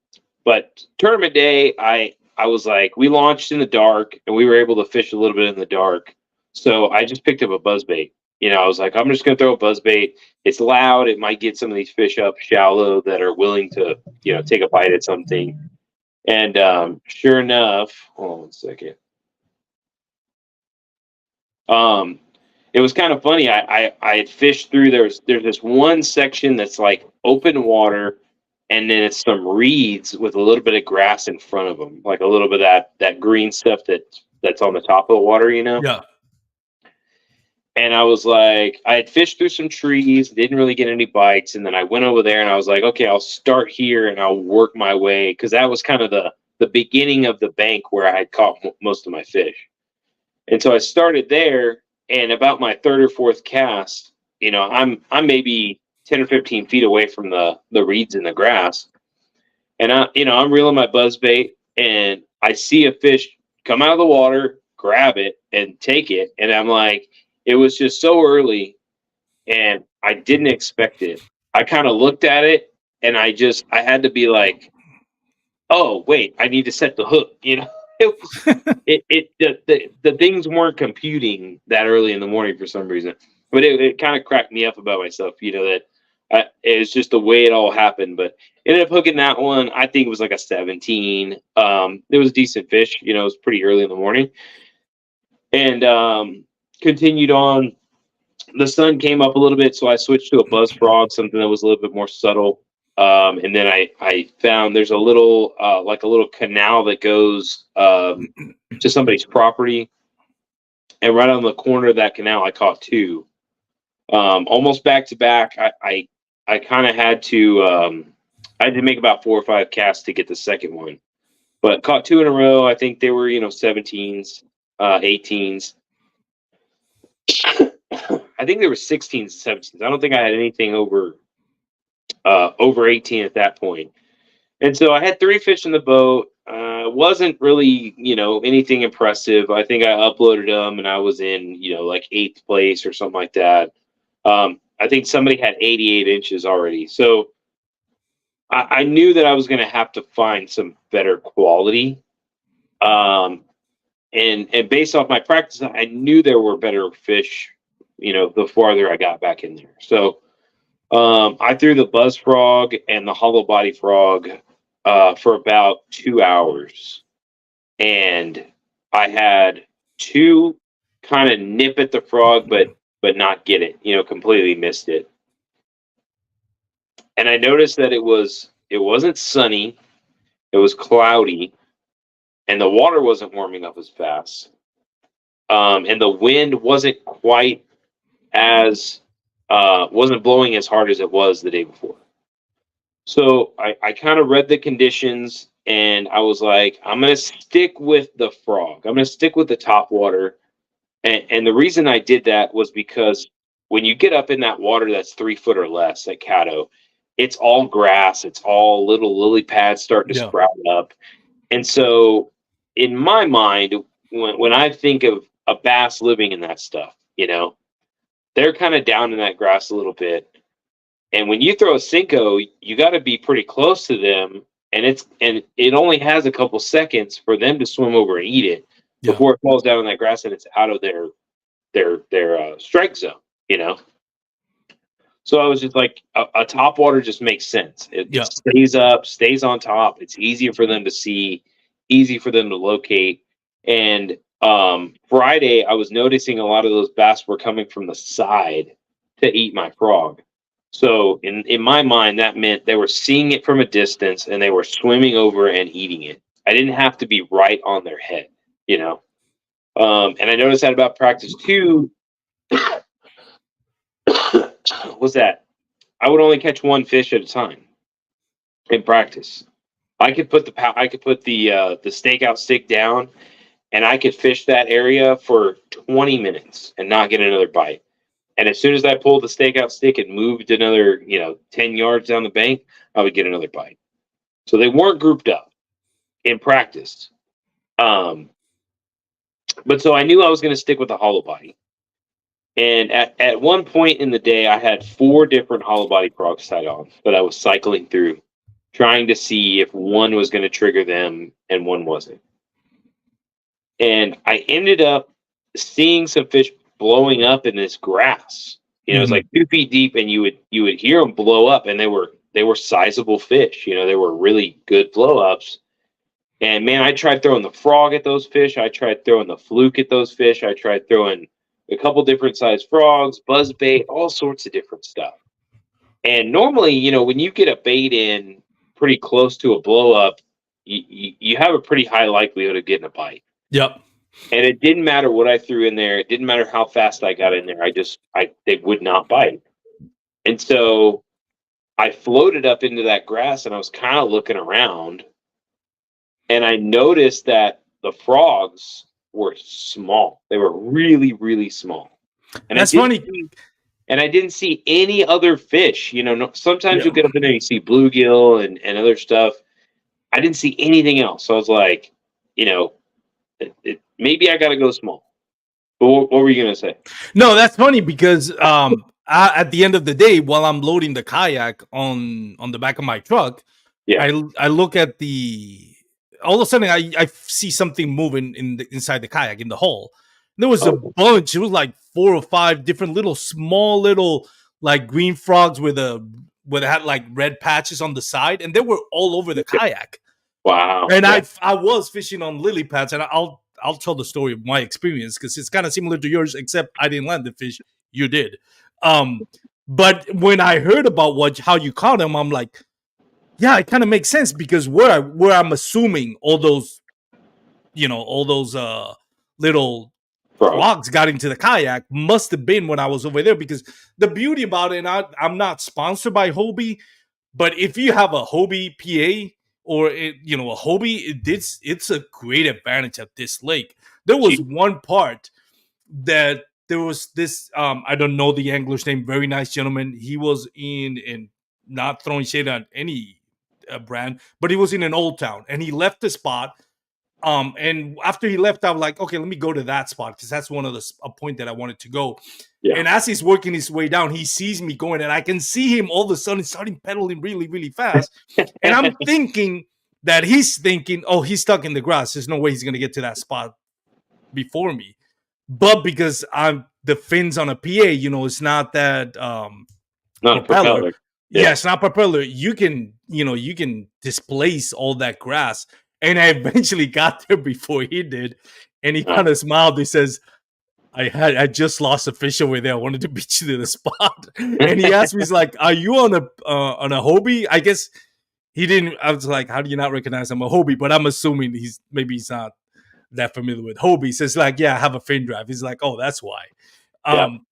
but tournament day, I was like, we launched in the dark and we were able to fish a little bit in the dark. So I just picked up a buzzbait. I was like, I'm just gonna throw a buzzbait. It's loud. It might get some of these fish up shallow that are willing to, take a bite at something. And sure enough, hold on one second. It was kind of funny. I had fished through. There's this one section that's like open water, and then it's some reeds with a little bit of grass in front of them, like a little bit of that green stuff that's on the top of the water, Yeah. And I was like, I had fished through some trees, didn't really get any bites, and then I went over there and I was like, okay, I'll start here and I'll work my way, because that was kind of the beginning of the bank where I had caught most of my fish. And so I started there, and about my third or fourth cast, I'm maybe 10 or 15 feet away from the reeds in the grass. And I'm reeling my buzzbait, and I see a fish come out of the water, grab it, and take it. And I'm like, it was just so early, and I didn't expect it. I kind of looked at it, and I had to be like, oh, wait, I need to set the hook, It was, the things weren't computing that early in the morning for some reason, but it kind of cracked me up about myself, that it was just the way it all happened. But ended up hooking that one. I think it was like a 17. It was a decent fish, it was pretty early in the morning, and continued on. The sun came up a little bit, so I switched to a buzz frog, something that was a little bit more subtle. And then I found there's a little like a little canal that goes to somebody's property, and right on the corner of that canal, I caught two, almost back to back. I kind of had to I had to make about 4 or 5 casts to get the second one, but caught two in a row. I think they were 17s, 18s. I think there were 16s, 17s. I don't think I had anything over 18 at that point. And so I had 3 fish in the boat. Wasn't really, anything impressive. I think I uploaded them and I was in, like 8th place or something like that. I think somebody had 88 inches already. So I knew that I was going to have to find some better quality. And based off my practice, I knew there were better fish, the farther I got back in there. So I threw the buzz frog and the hollow body frog for about 2 hours, and I had 2 kind of nip at the frog, but not get it. Completely missed it. And I noticed that it wasn't sunny, it was cloudy, and the water wasn't warming up as fast, and the wind wasn't quite as wasn't blowing as hard as it was the day before. So I kind of read the conditions, and I was like, I'm going to stick with the frog. I'm going to stick with the top water. And the reason I did that was because when you get up in that water that's 3 foot or less at Caddo, it's all grass. It's all little lily pads starting to sprout up. And so in my mind, when I think of a bass living in that stuff, they're kind of down in that grass a little bit. And when you throw a Cinco, you got to be pretty close to them, and it only has a couple seconds for them to swim over and eat it before it falls down in that grass and it's out of their strike zone. So I was just like, a top water just makes sense. It stays up, stays on top. It's easier for them to see, easy for them to locate. And Friday, I was noticing a lot of those bass were coming from the side to eat my frog. So in my mind, that meant they were seeing it from a distance and they were swimming over and eating it. I didn't have to be right on their head, And I noticed that about practice too. Was that I would only catch 1 fish at a time in practice. I could put the stakeout stick down, and I could fish that area for 20 minutes and not get another bite. And as soon as I pulled the stakeout stick and moved another, 10 yards down the bank, I would get another bite. So they weren't grouped up in practice. But so I knew I was going to stick with the hollow body. And at one point in the day, I had 4 different hollow body frogs tied on that I was cycling through, trying to see if one was going to trigger them and one wasn't. And I ended up seeing some fish blowing up in this grass. It was like 2 feet deep, and you would hear them blow up, and they were sizable fish. They were really good blow ups. And man, I tried throwing the frog at those fish. I tried throwing the fluke at those fish. I tried throwing a couple different sized frogs, buzz bait, all sorts of different stuff. And normally, when you get a bait in pretty close to a blow up, you have a pretty high likelihood of getting a bite. Yep. And it didn't matter what I threw in there. It didn't matter how fast I got in there. They would not bite. And so I floated up into that grass, and I was kind of looking around, and I noticed that the frogs were small. They were really, really small. And that's funny. And I didn't see any other fish. Sometimes you'll get up in there, you see bluegill and other stuff. I didn't see anything else. So I was like, maybe I got to go small. But what were you going to say? No, that's funny because at the end of the day, while I'm loading the kayak on the back of my truck, I look at all of a sudden I see something moving inside the kayak in the hull. There was a bunch. It was like 4 or 5 different small little like green frogs where they had like red patches on the side, and they were all over the kayak. Wow. And I was fishing on lily pads, and I'll tell the story of my experience because it's kind of similar to yours, except I didn't land the fish. You did. But when I heard about how you caught them, I'm like, yeah, it kind of makes sense because where I'm assuming all those little frogs got into the kayak must have been when I was over there, because the beauty about it, and I'm not sponsored by Hobie, but if you have a Hobie PA or a Hobie, it's a great advantage at this lake. There was one part that there was this I don't know the angler's name, very nice gentleman. He was in not throwing shade on any brand, but he was in an old town, and he left the spot. And after he left, I was like, okay, let me go to that spot because that's one of a point that I wanted to go. Yeah. And as he's working his way down, he sees me going, and I can see him all of a sudden starting pedaling really, really fast. And I'm thinking that he's thinking, oh, he's stuck in the grass. There's no way he's going to get to that spot before me. But because the fins on a PA, it's not that not a propeller. Yeah, it's not propeller. You can displace all that grass. And I eventually got there before he did. And he kind of smiled. He says, I just lost a fish over there. I wanted to beat you to the spot. And he asked me, he's like, are you on a Hobie? I guess he didn't. I was like, how do you not recognize I'm a Hobie? But I'm assuming he's not that familiar with Hobie. He says, like, yeah, I have a fin drive. He's like, oh, that's why.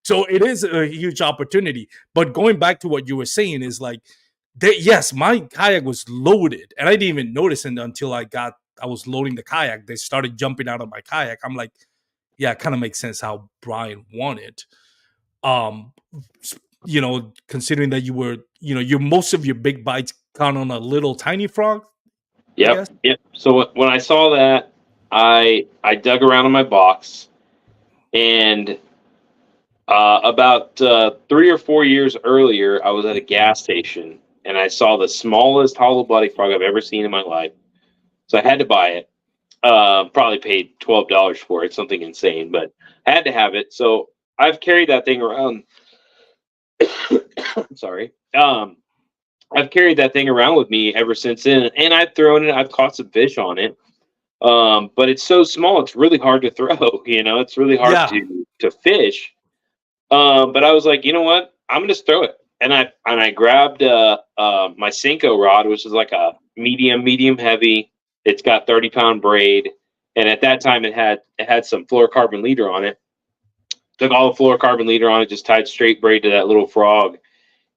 So it is a huge opportunity. But going back to what you were saying is like, yes, my kayak was loaded, and I didn't even notice it until I was loading the kayak. They started jumping out of my kayak. I'm like, yeah, it kind of makes sense how Bryan won it. Considering that you were, most of your big bites caught on a little tiny frog. Yep. So when I saw that, I dug around in my box, and about 3 or 4 years earlier, I was at a gas station, and I saw the smallest hollow body frog I've ever seen in my life. So I had to buy it. Probably paid $12 for it, something insane, but I had to have it. So I've carried that thing around. Sorry. I've carried that thing around with me ever since then, and I've thrown it. I've caught some fish on it. But it's so small, it's really hard to throw. It's really hard to fish. But I was like, you know what? I'm gonna just throw it. And I grabbed my Senko rod, which is like a medium heavy. It's got 30-pound braid, and at that time it had some fluorocarbon leader on it. Took all the fluorocarbon leader on it, just tied straight braid to that little frog,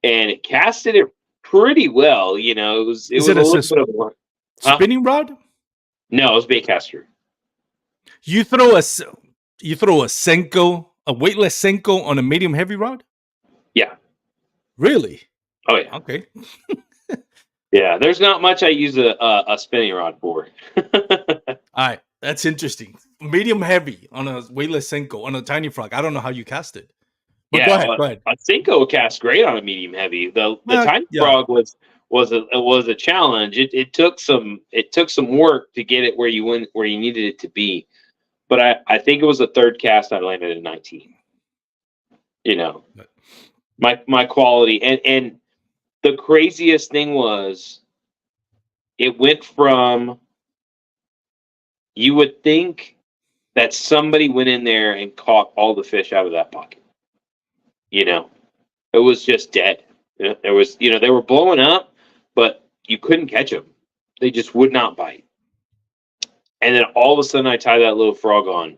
and it casted it pretty well. It was a little bit of spinning rod. No, it was baitcaster. You throw a Senko a weightless Senko on a medium heavy rod? Yeah. Really? Oh yeah. Okay. Yeah. There's not much I use a spinning rod for. All right. That's interesting. Medium heavy on a weightless Senko on a tiny frog. I don't know how you cast it. But go Yeah, ahead. Go ahead. a Cinco casts great on a medium heavy. The tiny Yeah. frog was a challenge. It took some work to get it where you needed it to be. But I think it was the third cast I landed at 19. You know, But- my quality and the craziest thing was it went from you would think that somebody went in there and caught all the fish out of that pocket. You know, it was just dead. There was, they were blowing up, but you couldn't catch them. They just would not bite. And then all of a sudden, I tied that little frog on,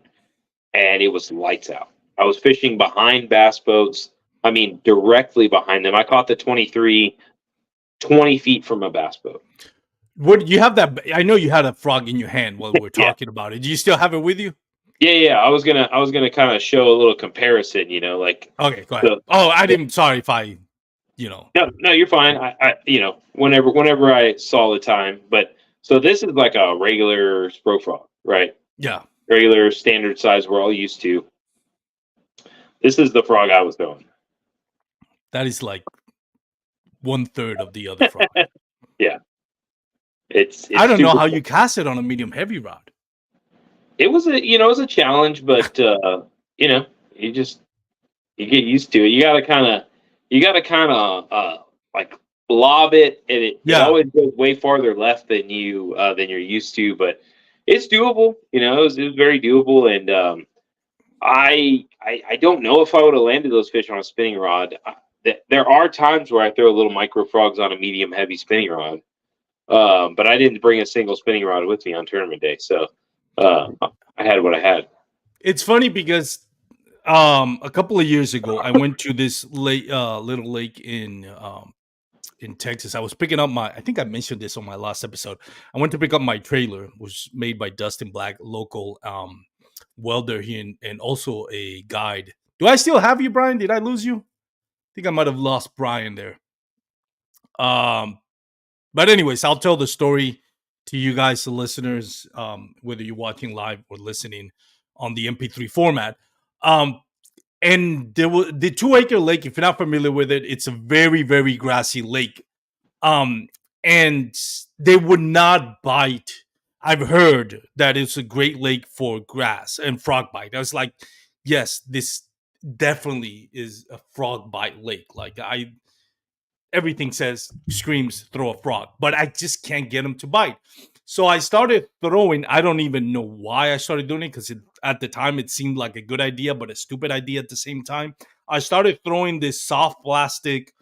and it was lights out. I was fishing behind bass boats. I mean, directly behind them. I caught the 23 20 feet from a bass boat. What you have that? I know you had a frog in your hand while we're Yeah, talking about it. Do you still have it with you? yeah. I was gonna kind of show a little comparison. Like Okay, go ahead. the Oh, I didn't. Sorry if I, you know. no, you're fine. Whenever I saw the time, but so this is like a regular spro frog, right? Yeah, Regular standard size we're all used to. This is the frog I was throwing. that is like 1/3 of the other frog. Yeah, I it's don't know super. how you cast it on a medium heavy rod. It was a challenge, but you just you get used to it. You gotta kind of like lob it, and it Yeah, always goes way farther left than you're used to, but it's doable. It was very doable, and I don't know if I would have landed those fish on a spinning rod. There are times where I throw little micro frogs on a medium heavy spinning rod, but I didn't bring a single spinning rod with me on tournament day, so I had what I had. it's funny because a couple of years ago I went to this lake, little lake in Texas. I was picking up I think I mentioned this on my last episode. I went to pick up my trailer, was made by Dustin Black, local welder here, and also a guide. Do I still have you, Brian? Did I lose you? I think I might have lost Brian there. Um, but anyways, I'll tell the story to you guys, the listeners, whether you're watching live or listening on the MP3 format. Um, and there was the 2 acre lake. If you're not familiar with it, it's a very, very grassy lake. Um, and they would not bite. I've heard that it's a great lake for grass and frog bite. I was like, yes, this definitely is a frog bite lake. Like everything says screams throw a frog, but I just can't get them to bite. So I started throwing. I don't even know why I started doing it because at the time it seemed like a good idea, but a stupid idea at the same time. I started throwing this soft plastic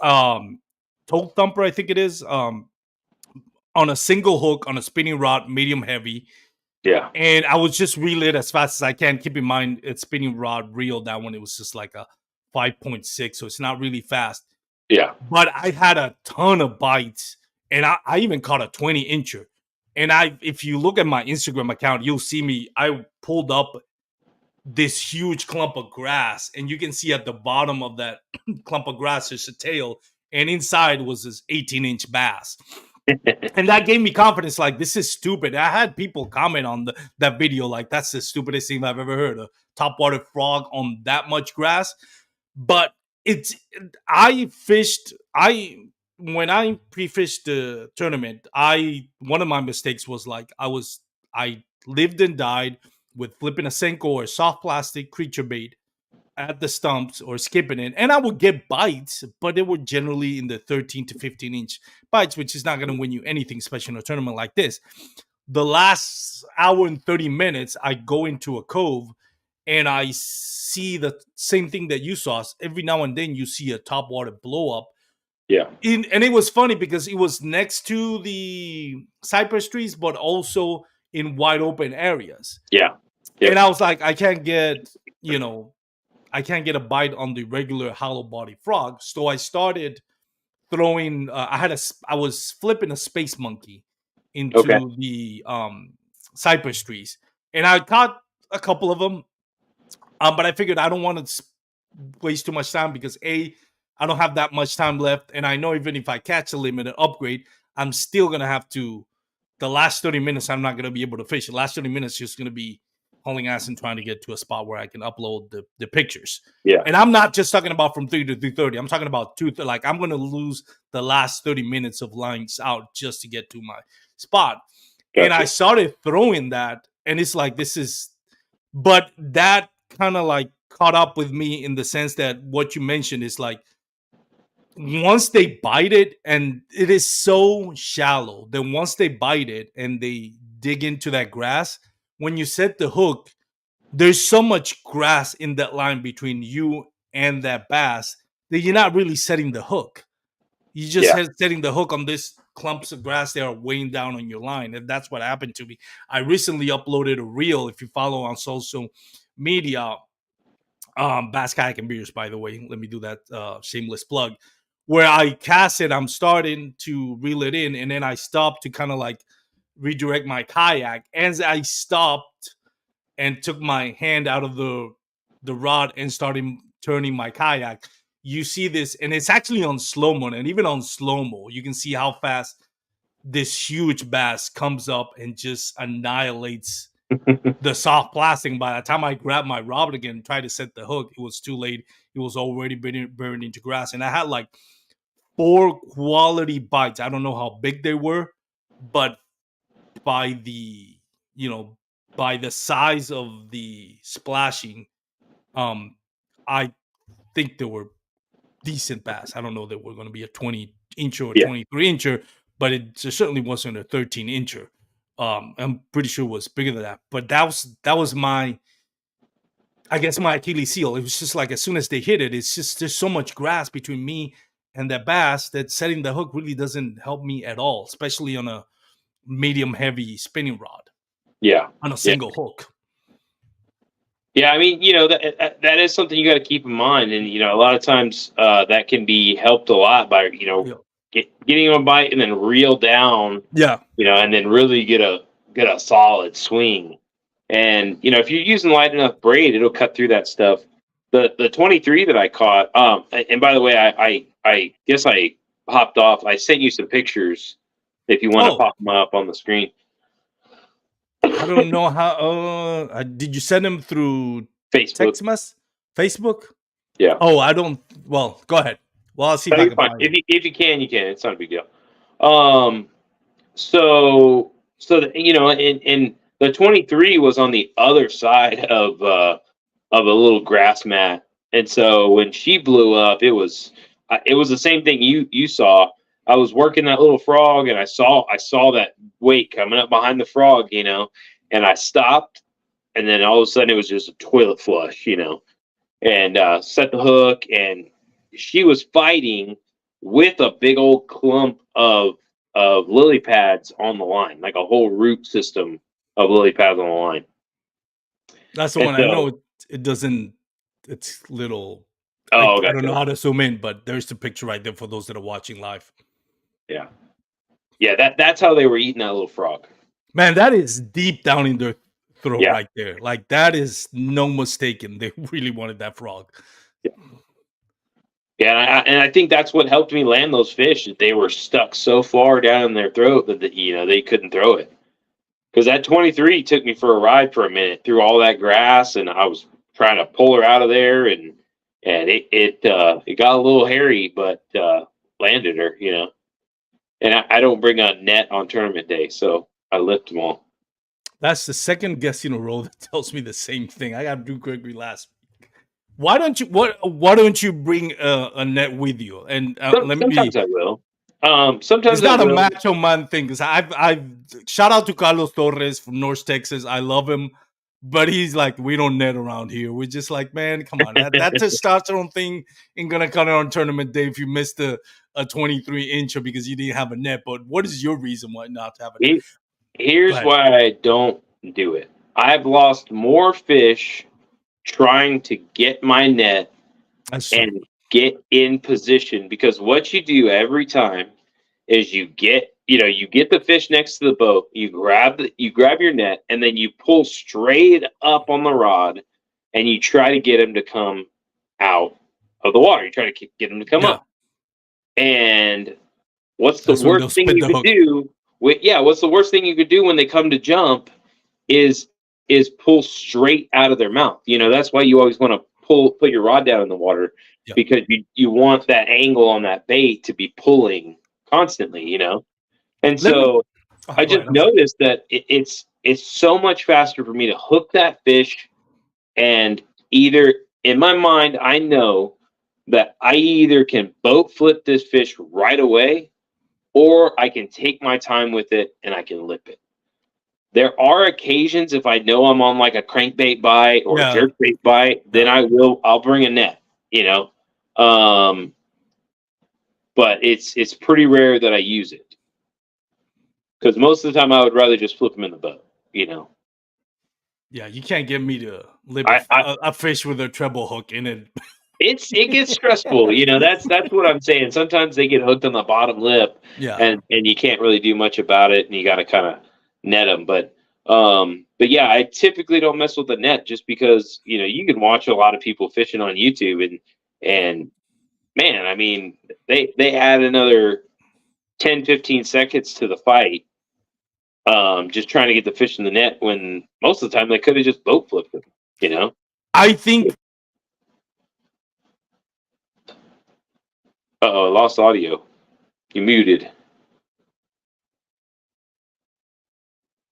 um, toe thumper, I think it is, on a single hook on a spinning rod, medium heavy. Yeah, And I was just reel it as fast as I can. Keep in mind, it's spinning rod reel. That one, it was just like a 5.6, so it's not really fast. yeah. But I had a ton of bites, and I even caught a 20 incher. And if you look at my Instagram account, you'll see me. I pulled up this huge clump of grass, and you can see at the bottom of that clump of grass there's a tail, and inside was this 18-inch bass. And that gave me confidence. Like, this is stupid. I had people comment on that video, like, that's the stupidest thing I've ever heard. A topwater frog on that much grass. But it's I fished. I When I pre-fished the tournament, one of my mistakes was like I lived and died with flipping a Senko or a soft plastic creature bait at the stumps or skipping it, and I would get bites, but they were generally in the 13 to 15-inch bites, which is not going to win you anything, especially in a tournament like this. The last hour and 30 minutes, I go into a cove and I see the same thing that you saw. Every now and then, you see a topwater blow up. Yeah. And it was funny because it was next to the cypress trees, but also in wide open areas. Yeah. And Yep. I was like, I can't get a bite on the regular hollow body frog. So I started throwing. I was flipping a space monkey Okay. into the cypress trees, and I caught a couple of them. But I figured I don't want to waste too much time because I don't have that much time left, and I know even if I catch a limited upgrade, I'm still gonna have to. The last 30 minutes, I'm not gonna be able to fish. The last 30 minutes just gonna be hauling ass and trying to get to a spot where I can upload the pictures. Yeah. And I'm not just talking about from 3 to 3:30. I'm talking about two. Like I'm gonna lose the last 30 minutes of lines out just to get to my spot. And I Gotcha. started throwing that, and it's like this is, but that kind of like caught up with me in the sense that what you mentioned is like once they bite it, and it is so shallow, then once they bite it and they dig into that grass, when you set the hook, there's so much grass in that line between you and that bass that you're not really setting the hook. You just Yeah. setting the hook on this clumps of grass that are weighing down on your line. And that's what happened to me. I recently uploaded a reel. If you follow on social media, Bass Kayak and Beers, by the way, let me do that shameless plug. Where I cast it, I'm starting to reel it in, and then I stop to kind of like redirect my kayak. As I stopped and took my hand out of the rod and started turning my kayak, you see this, and it's actually on slow mo, and even on slow mo, you can see how fast this huge bass comes up and just annihilates the soft plastic. By the time I grabbed my rod again and tried to set the hook, it was too late. It was already burned into grass, and I had like 4 quality bites. I don't know how big they were, but by the you know by the size of the splashing, um, I think they were decent bass. I don't know that we're going to be a 20 incher or Yeah. 23 incher, but it certainly wasn't a 13 incher. I'm pretty sure it was bigger than that. But that was my, I guess, my Achilles heel. It was just like as soon as they hit it, it's just there's so much grass between me and that bass that setting the hook really doesn't help me at all, especially on a medium heavy spinning rod Yeah. on a Yeah. single hook. Yeah, I mean, that is something you got to keep in mind, and a lot of times that can be helped a lot by Yeah. getting a bite and then reel down, Yeah. and then really get a solid swing. And if you're using light enough braid, it'll cut through that stuff. The 23 that I caught, and by the way, I guess I hopped off. I sent you some pictures if you want to Oh, pop them up on the screen. I don't know how. Did you send them through Facebook. text mess, Facebook? Yeah. Oh, I don't. Well, go ahead. Well, I'll see if No, I you're can fine. find them. If you can, you can. It's not a big deal. Um, and the 23 was on the other side of a little grass mat, and so when she blew up, it was the same thing you saw. I was working that little frog, and I saw that weight coming up behind the frog, and I stopped, and then all of a sudden it was just a toilet flush, and set the hook, and she was fighting with a big old clump of lily pads on the line, like a whole root system of lily pads on the line. That's the And one I know. so, It doesn't. It's little. oh, I don't know gotcha. how to zoom in, but there's the picture right there for those that are watching live. Yeah, yeah. That's how they were eating that little frog. Man, that is deep down in their throat Yeah, right there. Like that is no mistaken. They really wanted that frog. yeah, yeah. And I think that's what helped me land those fish. They were stuck so far down in their throat that they couldn't throw it. Because that 23 took me for a ride for a minute through all that grass, and I was trying to pull her out of there, and it got a little hairy, but landed her, And I don't bring a net on tournament day, so I lift them all. That's the second guest in a row that tells me the same thing. I got to do Gregory last week. Why don't you bring a net with you? And let me be. Sometimes I will. It's Sometimes I not a will. macho man thing because I've shout out to Carlos Torres from North Texas. I love him, but he's like, we don't net around here. We're just like, man, come on, that testosterone thing ain't gonna cut it on tournament day if you missed a 23 incher because you didn't have a net. But what is your reason why not to have a net? Go Here's ahead. why I don't do it. I've lost more fish trying to get my net That's true. and get in position, because what you do every time is you get the fish next to the boat, you grab your net, and then you pull straight up on the rod, and you try to get them to come out of the water. You try to get them to come Yeah. up. And what's the That's when worst they'll thing spit you the could hook. do? What's the worst thing you could do when they come to jump is pull straight out of their mouth. That's why you always want to put your rod down in the water, Yeah. because you want that angle on that bait to be pulling constantly. And Let me so I go just ahead. I'm sorry. noticed that it's so much faster for me to hook that fish, and either in my mind I know that I either can boat flip this fish right away, or I can take my time with it and I can lip it. There are occasions, if I know I'm on like a crankbait bite or a Yeah. jerkbait bite, then Yeah. I'll bring a net, you know. Um, but it's pretty rare that I use it, because most of the time I would rather just flip them in the boat. Yeah. You can't get me to lip I, I a fish with a treble hook in it. it gets stressful. That's what I'm saying. Sometimes they get hooked on the bottom lip, Yeah. and you can't really do much about it, and you got to kind of net them. But yeah, I typically don't mess with the net, just because you can watch a lot of people fishing on YouTube, and man, I mean, they add another 10-15 seconds to the fight, just trying to get the fish in the net, when most of the time they could have just boat flipped them. I think. Uh-oh, I lost audio. You muted.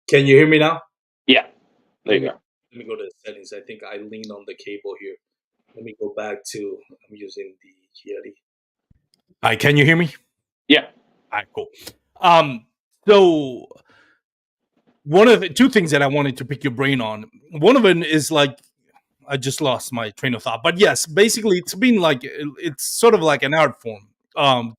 Can you hear me now? Yeah, there Let you me go. let me go to settings. I think I lean on the cable here. Let me go back to. I'm using the Yeti. All right. Can you hear me? Yeah. All right. Cool. Um. So one of the two things that I wanted to pick your brain on. One of them is like I just lost my train of thought. But yes, basically, it's been like it's sort of like an art form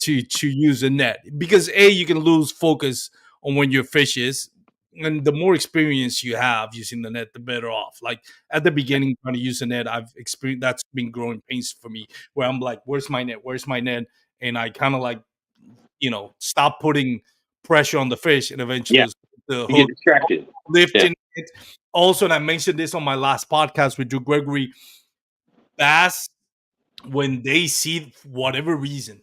to use a net, because you can lose focus on when your fish is, and the more experience you have using the net, the better off. Like at the beginning, trying to use a net, I've experienced that's been growing pains for me, where I'm like, "Where's my net? Where's my net?" And I kind of like stop putting pressure on the fish, and Yeah. eventually the You get hook distracted. Yeah. lifting it. Also, and I mentioned this on my last podcast with Drew Gregory, bass, when they see whatever reason,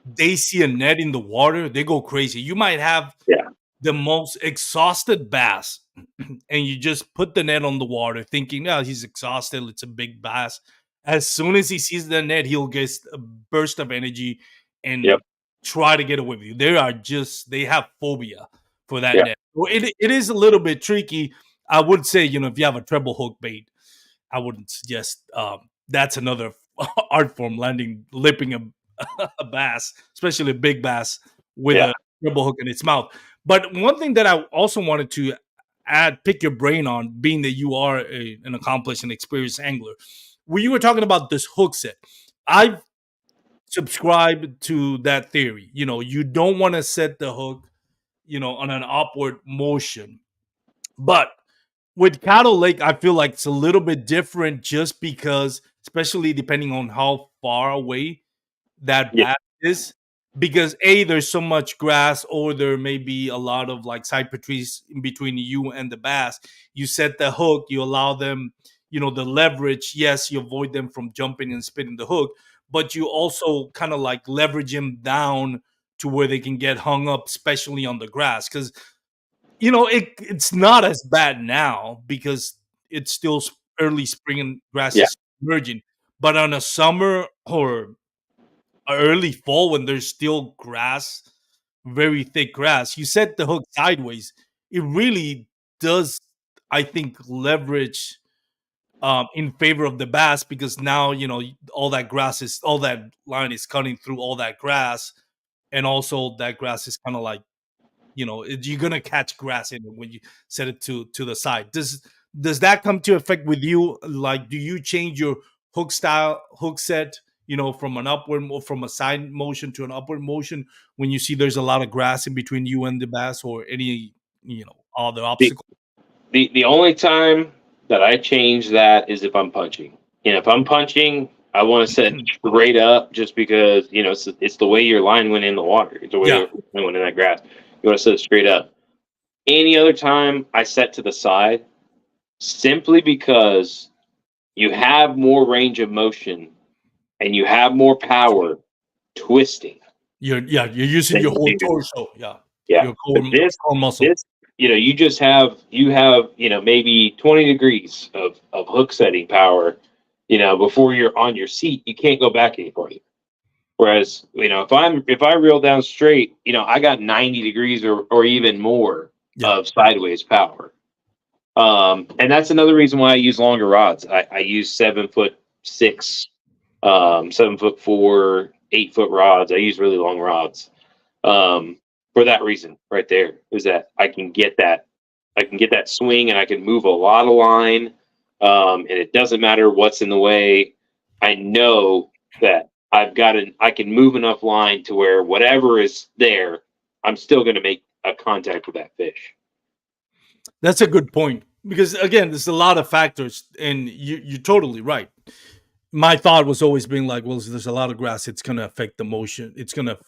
they see a net in the water, they go crazy. You might have Yeah. the most exhausted bass, and you just put the net on the water, thinking, "No, he's exhausted. It's a big bass." As soon as he sees the net, he'll get a burst of energy Yep. and try to get away with you. They have phobia for that Yeah. net. So it is a little bit tricky. I would say, if you have a treble hook bait, I wouldn't suggest. That's another art form, lipping a bass, especially a big bass with Yeah. a treble hook in its mouth. But one thing that I also wanted to pick your brain on, being that you are an accomplished and experienced angler, when you were talking about this hook set, I subscribe to that theory. You don't want to set the hook, on an upward motion, but with Caddo Lake, I feel like it's a little bit different, just because, especially depending on how far away that Yeah. bass is, because there's so much grass, or there may be a lot of like cypress trees in between you and the bass. You set the hook, you allow them, the leverage. Yes, you avoid them from jumping and spitting the hook, but you also kind of like leverage them down to where they can get hung up, especially on the grass. Because it's not as bad now, because it's still early spring and grass Yeah. is emerging. But on a summer or early fall, when there's still grass, very thick grass, you set the hook sideways. It really does, I think, leverage in favor of the bass, because now all that line is cutting through all that grass, and also that grass is kind of like you're gonna catch grass in it when you set it to the side. Does that come to effect with you? Like, do you change your hook set, from an upward or from a side motion to an upward motion, when you see there's a lot of grass in between you and the bass, or any other The, obstacle? the only time that I change that is if I'm punching. If I'm punching, I want to set straight up, just because it's the way your line went in the water. It's the way Yeah. your line went in that grass. You want to set it straight up. Any other time, I set to the side, simply because you have more range of motion and you have more power twisting You're using than your you whole do. torso. Yeah, Yeah. your But core muscle. this, you just have, maybe 20 degrees of hook setting power, before you're on your seat. You can't go back any farther. Whereas, if I reel down straight, I got 90 degrees or even more Yeah, of sideways power. And that's another reason why I use longer rods. I use 7'6", 7'4", 8-foot rods. I use really long rods. For that reason right there, is that I can get that swing, and I can move a lot of line. And it doesn't matter what's in the way. I know that I can move enough line to where whatever is there, I'm still going to make a contact with that fish. that's a good point because again, there's a lot of factors, and you're totally right. My thought was always being like, well, there's a lot of grass. It's going to affect the motion. It's going to,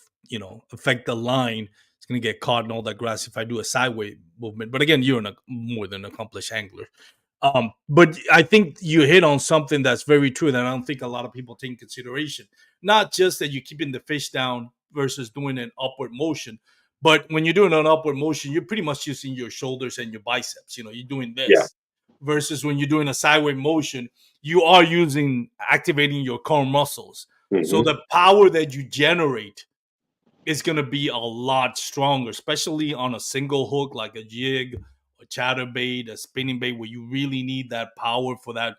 affect the line. It's going to get caught in all that grass if I do a sideways movement. But again, you're more than accomplished angler. But I think you hit on something that's very true that I don't think a lot of people take in consideration. Not just that you're keeping the fish down versus doing an upward motion, but when you're doing an upward motion, you're pretty much using your shoulders and your biceps. You're doing Yeah. this versus when you're doing a sideways motion, you are activating your core muscles. So Hmm. the power that you generate is going to be a lot stronger, especially on a single hook like a jig, a chatterbait, a spinning bait, where you really need that power for that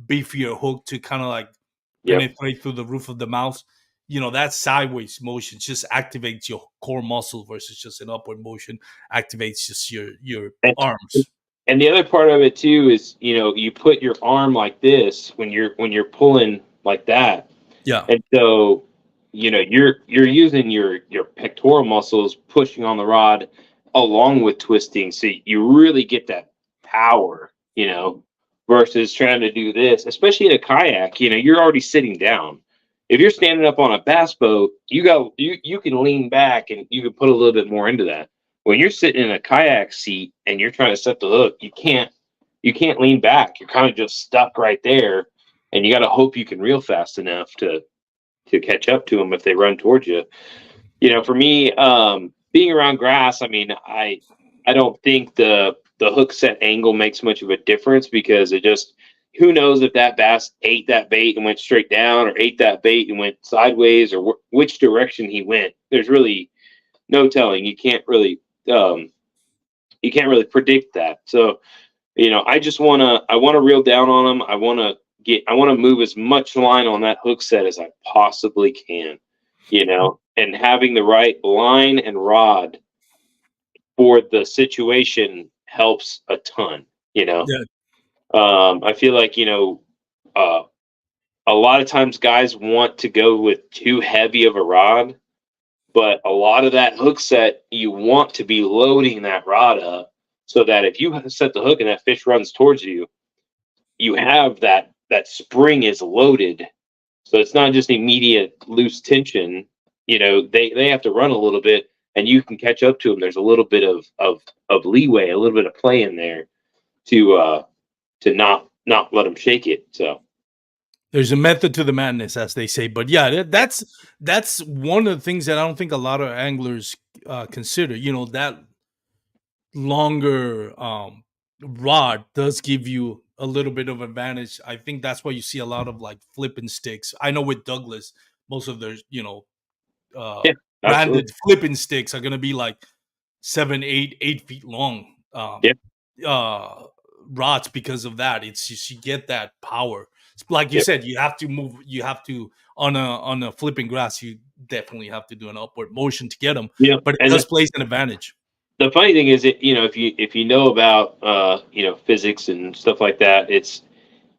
beefier hook to kind of like Yep. penetrate through the roof of the mouth. That sideways motion just activates your core muscle versus just an upward motion activates just your And arms. and the other part of it too is, you put your arm like this when you're pulling like that. Yeah, And so, you're using your pectoral muscles pushing on the rod along with twisting. So you really get that power, versus trying to do this, especially in a kayak, you're already sitting down. If you're standing up on a bass boat, you can lean back and you can put a little bit more into that. When you're sitting in a kayak seat and you're trying to set the hook, you can't lean back. You're kind of just stuck right there, and you got to hope you can reel fast enough to catch up to them if they run towards you. For me, being around grass, I mean, I don't think the hook set angle makes much of a difference, because it just, who knows if that bass ate that bait and went straight down, or ate that bait and went sideways, or which direction he went. There's really no telling. Um, you can't really predict that. So, I want to reel down on them. I want to move as much line on that hook set as I possibly can, and having the right line and rod for the situation helps a ton, yeah, I feel like, uh, a lot of times guys want to go with too heavy of a rod, but a lot of that hook set, you want to be loading that rod up so that if you set the hook and that fish runs towards you, you have that spring is loaded, so it's not just immediate loose tension. They have to run a little bit, and you can catch up to them. There's a little bit of leeway, a little bit of play in there to not let them shake it. So there's a method to the madness, as they say. But yeah, that's one of the things that I don't think a lot of anglers consider. That longer rod does give you a little bit of advantage. I think that's why you see a lot of like flipping sticks. I know with Douglas, most of their uh, yeah, branded absolutely, flipping sticks are gonna be like 7, 8 feet long yeah, uh, rods because of that. It's just you get that power. Like you yeah, said, you have to move. You have to on a flipping grass. You definitely have to do an upward motion to get them. yeah. But it And does place an advantage. the funny thing is, if you know about physics and stuff like that, it's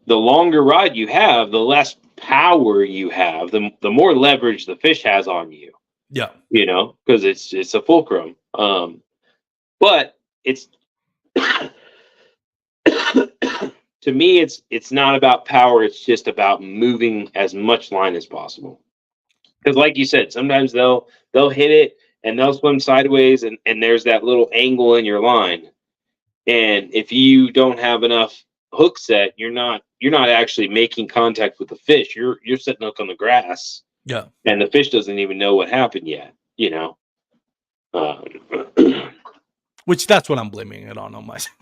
the longer rod you have, the less power you have, the more leverage the fish has on you. Yeah, Because it's a fulcrum. But it's to me, it's not about power. It's just about moving as much line as possible. Because, like you said, sometimes they'll hit it and they'll swim sideways, and there's that little angle in your line. And if you don't have enough hook set, you're not actually making contact with the fish. You're setting hook on the grass, Yeah. and the fish doesn't even know what happened yet. Um, Which that's what I'm blaming it on myself.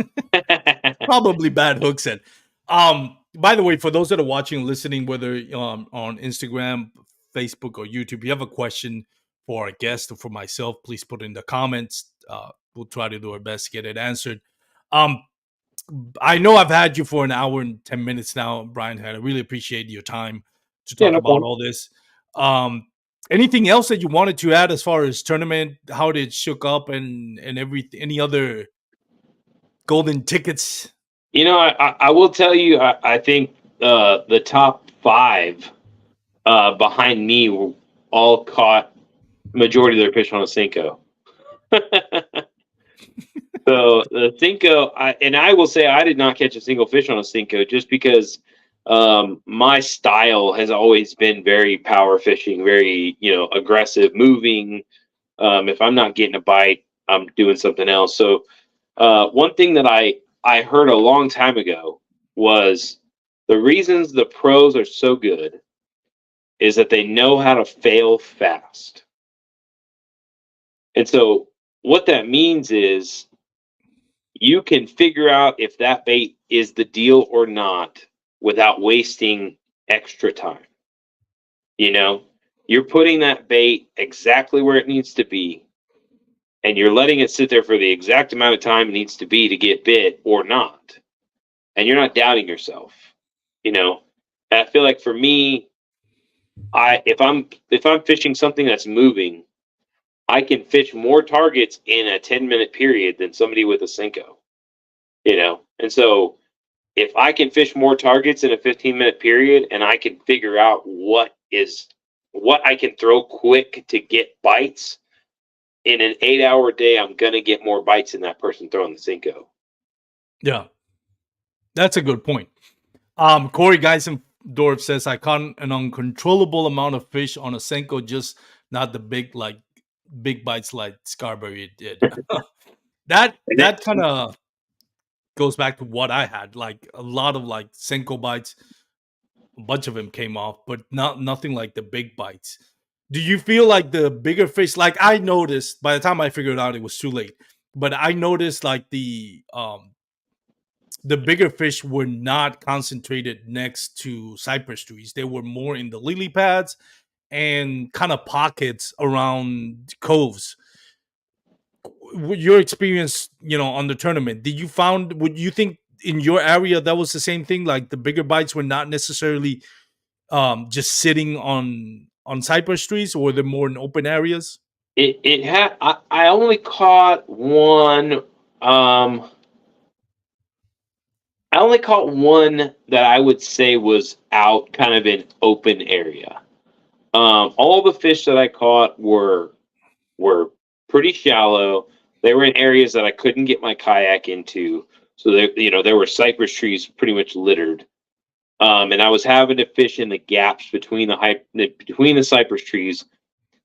Probably bad hook set. By the way, for those that are watching and listening, whether on Instagram, Facebook, or YouTube, you have a question for a guest or for myself, please put it in the comments. We'll try to do our best to get it answered. Um, I know I've had you for an hour and 10 minutes now, Brian. I really appreciate your time to yeah, talk no about problem. all this. Um, Anything else that you wanted to add as far as tournament, how it shook up, and any other golden tickets? I will tell you, I think the top five behind me all caught majority of their fish on a Cinco. So the Cinco, I will say I did not catch a single fish on a Cinco just because my style has always been very power fishing, very aggressive, moving. If I'm not getting a bite, I'm doing something else. So one thing that I heard a long time ago was the reasons the pros are so good is that they know how to fail fast. And so what that means is you can figure out if that bait is the deal or not without wasting extra time. You're putting that bait exactly where it needs to be, and you're letting it sit there for the exact amount of time it needs to be to get bit or not. And you're not doubting yourself. And I feel like for me, if I'm fishing something that's moving, I can fish more targets in a 10-minute period than somebody with a Cinco. And so if I can fish more targets in a 15-minute period and I can figure out what I can throw quick to get bites in an 8-hour day, I'm gonna get more bites than that person throwing the Cinco. Yeah, that's a good point. Corey Geisendorf says I caught an uncontrollable amount of fish on a Senko, just not the big bites like Scarberry did. that And that that's kind of goes back to what I had. Like a lot of like Senko bites, a bunch of them came off, but nothing like the big bites. Do you feel like the bigger fish? Like I noticed by the time I figured out it was too late, but I noticed like the bigger fish were not concentrated next to cypress trees. They were more in the lily pads and kind of pockets around coves. Your experience, on the tournament, would you think in your area that was the same thing? Like the bigger bites were not necessarily just sitting on cypress trees, or they're more in open areas? it had I only caught one. I only caught one that I would say was out kind of in open area. All the fish that I caught were pretty shallow. They were in areas that I couldn't get my kayak into. So there were cypress trees pretty much littered. And I was having to fish in the gaps between the cypress trees,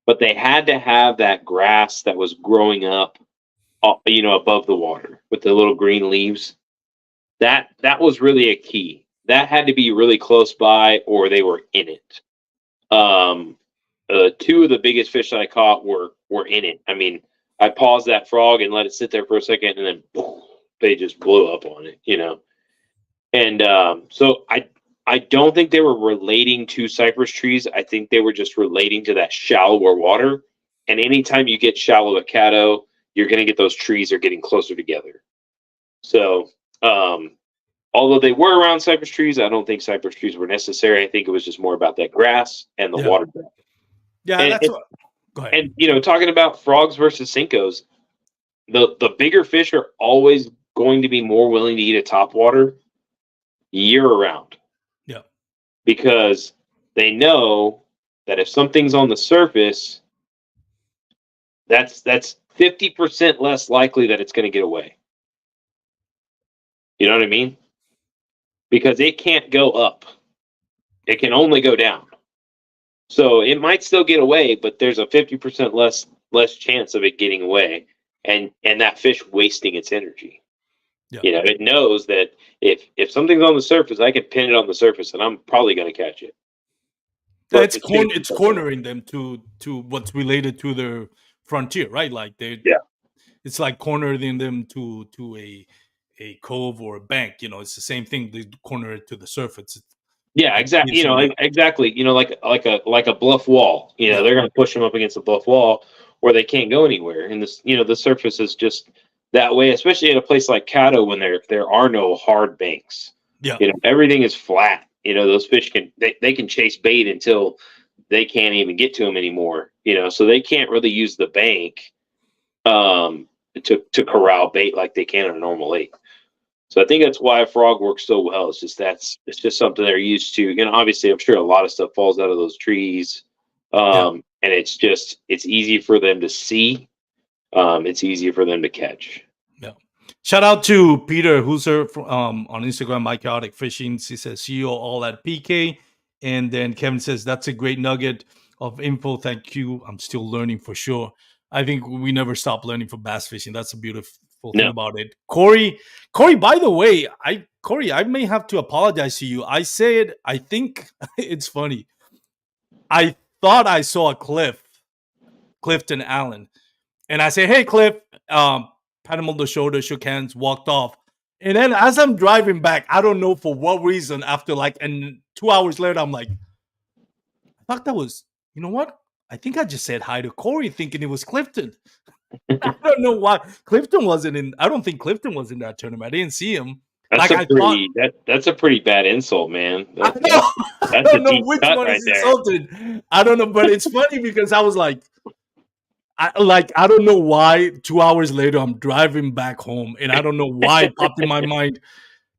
but they had to have that grass that was growing up, above the water with the little green leaves. That was really a key. That had to be really close by, or they were in it. Um, Two of the biggest fish that I caught were in it. I mean, I paused that frog and let it sit there for a second, and then boom, they just blew up on it. And so I don't think they were relating to cypress trees. I think they were just relating to that shallower water. And anytime you get shallow at Caddo, you're going to get those trees are getting closer together. So although they were around cypress trees, I don't think cypress trees were necessary. I think it was just more about that grass and the Yeah, water depth. yeah, And that's what. Go ahead. talking about frogs versus Cincos, the bigger fish are always going to be more willing to eat a topwater year round Yeah, because they know that if something's on the surface, that's 50% less likely that it's going to get away. You know what I mean? Because it can't go up. It can only go down. So it might still get away, but there's a 50% less chance of it getting away and that fish wasting its energy. Yeah. It knows that if something's on the surface, I can pin it on the surface, and I'm probably going to catch it. Yeah, But if it's chasing it's something, cornering them to what's related to their frontier, right? Like yeah, it's like cornering them to a cove or a bank. It's the same thing. They corner it to the surface. yeah, Like exactly. piercing them. Exactly. Like a bluff wall. Yeah, They're going to push them up against a bluff wall where they can't go anywhere, and the surface is just that way. Especially at a place like Caddo, when there are no hard banks. yeah, Everything is flat. Those fish they can chase bait until they can't even get to them anymore. So they can't really use the bank to corral bait like they can in a normal lake. So I think that's why a frog works so well. It's just something they're used to. Obviously, I'm sure a lot of stuff falls out of those trees, yeah, and it's easy for them to see. It's easier for them to catch. yeah. Shout out to Peter Hooser on Instagram, My Chaotic Fishing. He says, "See you all at PK." And then Kevin says, "That's a great nugget of info. Thank you. I'm still learning for sure. I think we never stop learning for bass fishing. That's a beautiful thing No, about it." Corey. By the way, I may have to apologize to you. I said I think it's funny. I thought I saw Clifton Allen, and I say, "Hey, Cliff." Pat him on the shoulder, shook hands, walked off. And then as I'm driving back, I don't know for what reason, after and 2 hours later, I'm like, I thought that was, you know what? I think I just said hi to Corey thinking it was Clifton. I don't know why. I don't think Clifton was in that tournament. I didn't see him. that's Like a I thought, that's a pretty bad insult, man. I know. I That's a don't know deep which cut one right is there. insulted. I don't know, but it's funny because I was like, I don't know why 2 hours later I'm driving back home and I don't know why it popped in my mind.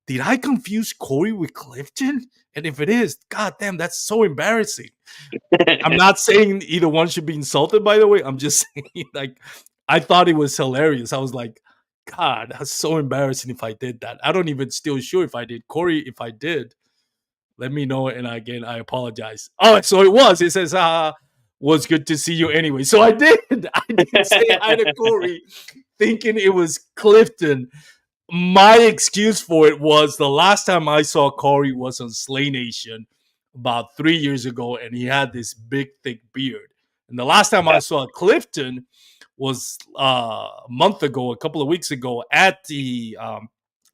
Did I confuse Corey with Clifton? And if it is, god damn, that's so embarrassing. I'm not saying either one should be insulted, by the way. I'm just saying, like, I thought it was hilarious. I was like, God, that's so embarrassing if I did that. I don't even still sure if I did. Corey, if I did, let me know. And again, I apologize. Oh, so it was. It says, was good to see you anyway. So I did. I did say hi to Corey, thinking it was Clifton. My excuse for it was the last time I saw Corey was on Slay Nation about 3 years ago, and he had this big, thick beard. And the last time I saw Clifton was a month ago, a couple of weeks ago, at the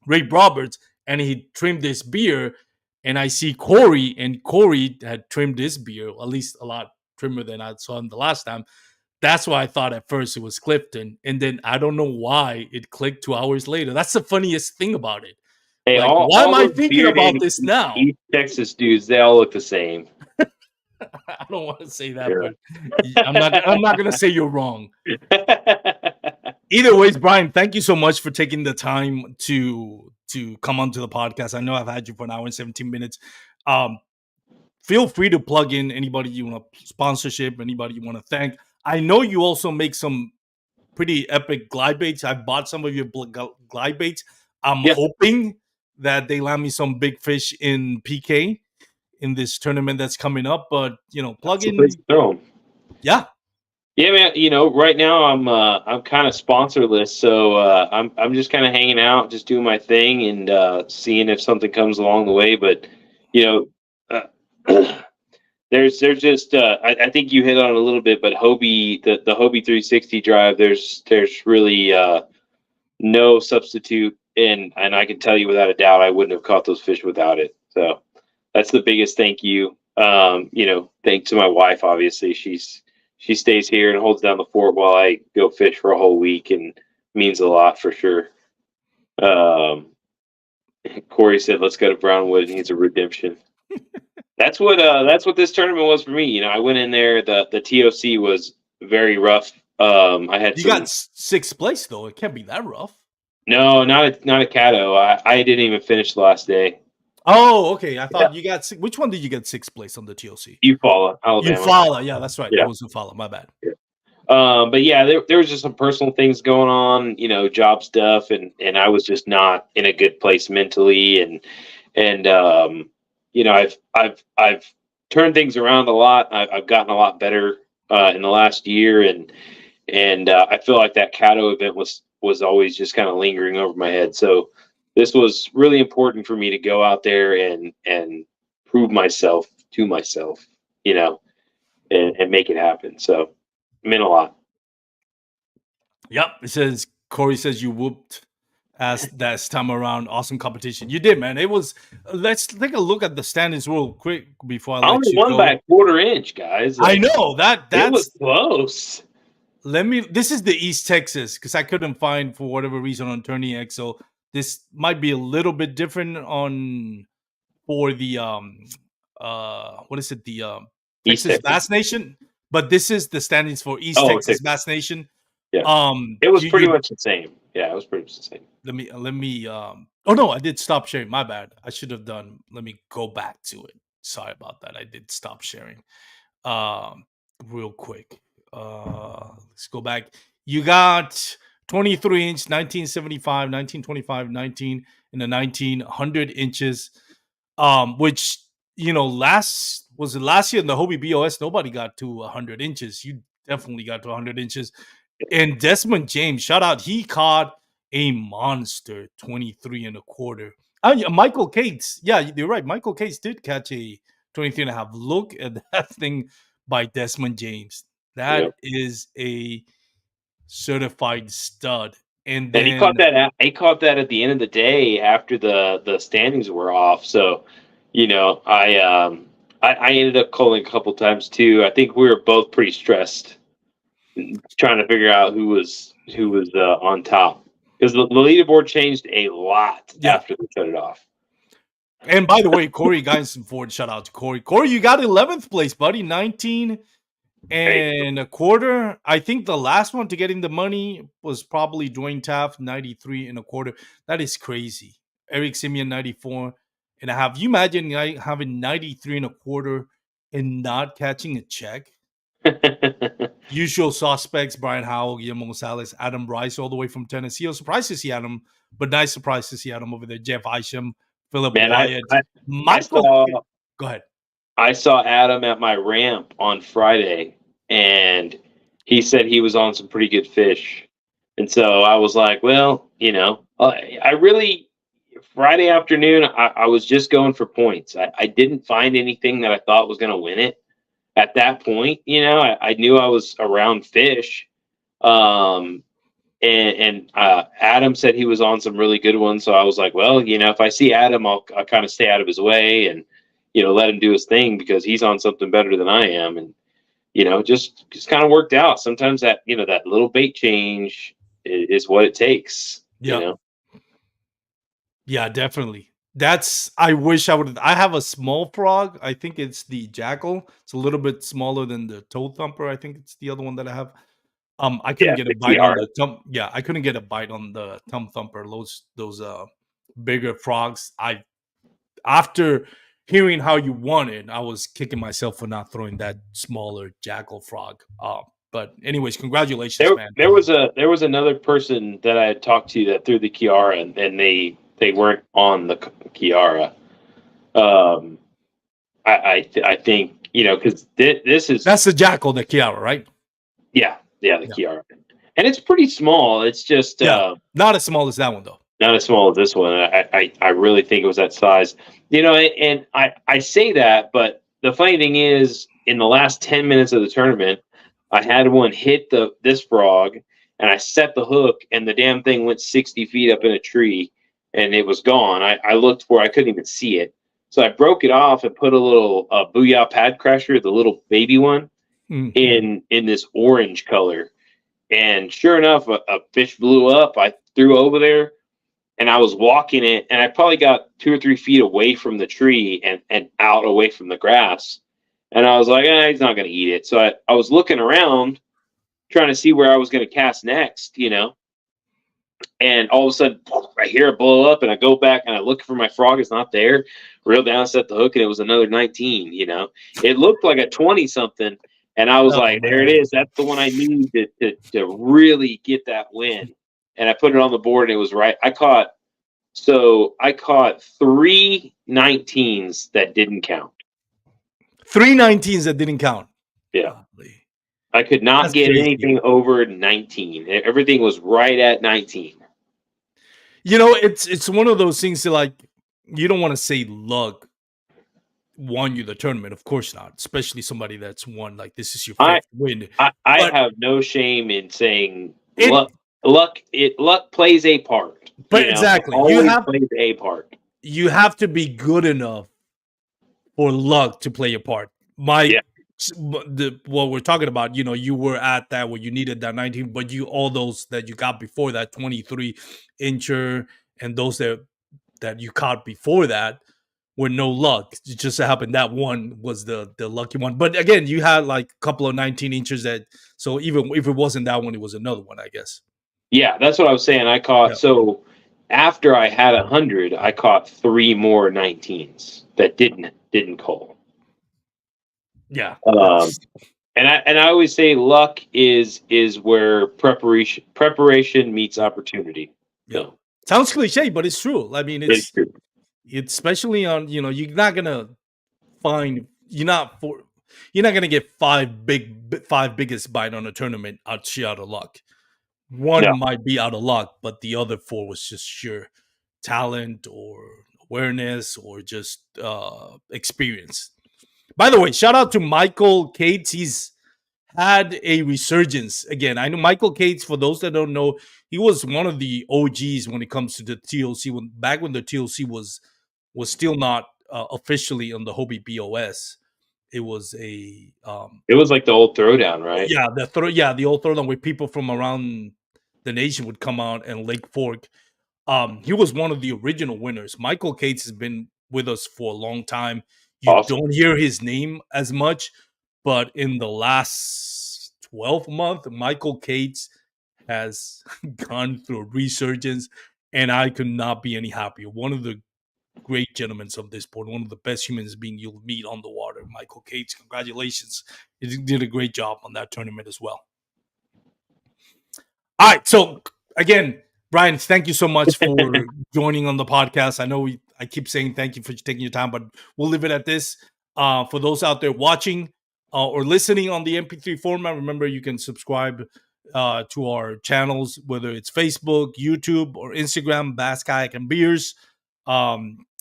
Ray Roberts, and he trimmed his beard. And I see Corey, and Corey had trimmed his beard, at least a lot trimmer than I saw him the last time. That's why I thought at first it was Clifton. And then I don't know why it clicked 2 hours later. That's the funniest thing about it. Hey, Like, why am all I those thinking about bearded this now? East Texas dudes, they all look the same. I don't want to say that, Sure. but I'm not gonna say you're wrong. Either ways, Bryan, thank you so much for taking the time to come onto the podcast. I know I've had you for an hour and 17 minutes. Feel free to plug in anybody you want to sponsorship, anybody you want to thank. I know you also make some pretty epic glide baits. I bought some of your glide baits. I'm Yeah, hoping that they land me some big fish in PK in this tournament that's coming up. But plug that's the place in. to throw 'em. Yeah, Yeah, man. Right now I'm kind of sponsorless, so I'm just kind of hanging out, just doing my thing, and seeing if something comes along the way. But you know, there's just I think you hit on it a little bit, but Hobie the Hobie 360 drive, there's really no substitute, and I can tell you without a doubt I wouldn't have caught those fish without it. So that's the biggest thank you. Thanks to my wife, obviously. She stays here and holds down the fort while I go fish for a whole week, and means a lot for sure. Um, Corey said, "Let's go to Brownwood." He needs a redemption. That's what this tournament was for me. I went in there. The TOC was very rough. I had you some got sixth place though. It can't be that rough. no, not a Caddo. I didn't even finish the last day. Oh, okay. I Yeah, thought you got which one did you get sixth place on the TOC? Eufaula, Alabama. Eufaula. Yeah, that's right. That Yeah. was Eufaula. My bad. Yeah. But yeah, there was just some personal things going on, job stuff, and I was just not in a good place mentally, and I've turned things around a lot. I've gotten a lot better in the last year, and I feel like that Caddo event was always just kind of lingering over my head. So this was really important for me to go out there and prove myself to myself, and make it happen. So it meant a lot. Yep. It says Corey says you whooped as that time around. Awesome competition. You did, man. It was. Let's take a look at the standings real quick before I I let only you won by go. a quarter inch, guys. I Like, know that. it was That's. close. Let me. This is the East Texas because I couldn't find for whatever reason on Tourney X. So this might be a little bit different on for the what is it, the East Texas Texas. Bass Nation, but this is the standings for East Oh, Texas Texas. Bass Nation. Yeah. It was pretty You much the same. Yeah, it was pretty much the same. let me oh no, I did stop sharing. My bad. I should have done. Let me go back to it. Sorry about that. I did stop sharing. Um Real quick. Let's go back. You got 23-inch, 1975, 1925, 19 and the 1900 inches. Which last year in the Hobie B.A.S.S, nobody got to 100 inches. You definitely got to 100 inches. And Desmond James, shout out, he caught a monster 23 and a quarter. Yeah, Michael Cates, yeah, you're right. Michael Cates did catch a 23 and a half. Look at that thing by Desmond James. That Yep. is a certified stud. And And he then caught that. He caught that at the end of the day after the standings were off. So, I ended up calling a couple times too. I think we were both pretty stressed, trying to figure out who was on top, because the leaderboard changed a lot yeah. after they shut it off. And by the way, Corey Geinson Ford, shout out to Corey. Corey, you got 11th place, buddy. 19 and a quarter. I think the last one to getting the money was probably Dwayne Taft, 93 and a quarter. That is crazy. Eric Simeon, 94 and a half. You imagine having 93 and a quarter and not catching a check? Usual suspects: Brian Howell, Guillermo Gonzalez, Adam Bryce, all the way from Tennessee. I was surprised to see Adam, but nice surprise to see Adam over there. Jeff Isham, Philip Man, Wyatt, I Michael. saw Go ahead. I saw Adam at my ramp on Friday, and he said he was on some pretty good fish. And so I was like, well, I really, Friday afternoon, I was just going for points. I didn't find anything that I thought was going to win it at that point. I knew I was around fish. Um, and Adam said he was on some really good ones. So I was like, well, if I see Adam, I'll kind of stay out of his way and, let him do his thing, because he's on something better than I am. And, just kind of worked out. Sometimes that, that little bait change is what it takes, Yeah. Yeah, definitely. I wish I have a small frog. I think it's the jackal. It's a little bit smaller than the toe thumper. I think it's the other one that I have. I couldn't Yeah, get a the bite on Kiara. the thumb. Yeah, I couldn't get a bite on the thumb thumper. Those bigger frogs. After hearing how you won it, I was kicking myself for not throwing that smaller jackal frog. But anyways, congratulations, man. There was another person that I had talked to that threw the Kiara, and they weren't on the Kiara. I think, because this is, That's the jackal, the Kiara, right? the Kiara, and it's pretty small. It's just not as small as that one though. Not as small as this one. I really think it was that size. And I say that, but the funny thing is, in the last 10 minutes of the tournament, I had one hit this frog, and I set the hook, and the damn thing went 60 feet up in a tree, and it was gone. I looked for it, I couldn't even see it. So I broke it off and put a little Booyah Pad Crasher, the little baby one, in this orange color. And sure enough, a fish blew up. I threw over there, and I was walking it, and I probably got 2 or 3 feet away from the tree and out away from the grass. And I was like, he's not going to eat it. So I was looking around, trying to see where I was going to cast next, and all of a sudden I hear it blow up, and I go back and I look for my frog. It's not there. Reel down, set the hook, and it was another 19. It looked like a 20 something, and I was like, there it is. That's the one I need to really get that win. And I put it on the board, and it was right. I caught 3 19s that didn't count. 3 19s that didn't count. Yeah. I could not get anything over 19. Everything was right at 19. it's one of those things that, like, you don't want to say luck won you the tournament. Of course not, especially somebody that's won, like, this is your I fifth win. I But have no shame in saying it luck plays a part. but exactly, Always plays a part. you have to be good enough for luck to play a part. My Yeah. what we're talking about, you were at that where you needed that 19, but all those that you got before that 23 incher, and those that you caught before that were no luck. It just so happened that one was the lucky one. But again, you had like a couple of 19 inches that, so even if it wasn't that one, it was another one, I guess. Yeah, that's what I was saying. I caught Yeah. so after I had 100, I caught 3 more 19s that didn't call. Yeah. And I always say luck is where preparation meets opportunity. Yeah. So Sounds cliche, but it's true. I mean, it's true. it's especially on, you're not gonna find you're not gonna get five biggest bite on a tournament out sheer out of luck. One No. might be out of luck, but the other four was just sheer talent or awareness or just experience. By the way, shout out to Michael Cates. He's had a resurgence again. I know Michael Cates. For those that don't know, he was one of the OGs when it comes to the TLC. When the TLC was still not officially on the Hobie B.A.S. It was a It was like the old throwdown, right? the old throwdown where people from around the nation would come out and Lake Fork. He was one of the original winners. Michael Cates has been with us for a long time. You Awesome. don't hear his name as much, but in the last 12 months, Michael Cates has gone through a resurgence, and I could not be any happier. One of the great gentlemen of this sport, one of the best humans being you'll meet on the water. Michael Cates, congratulations. You did a great job on that tournament as well. All right. So again, Bryan, thank you so much for joining on the podcast. I know I keep saying thank you for taking your time, but we'll leave it at this. For those out there watching or listening on the MP3 format, remember you can subscribe to our channels, whether it's Facebook, YouTube, or Instagram, Bass Kayak and Beers.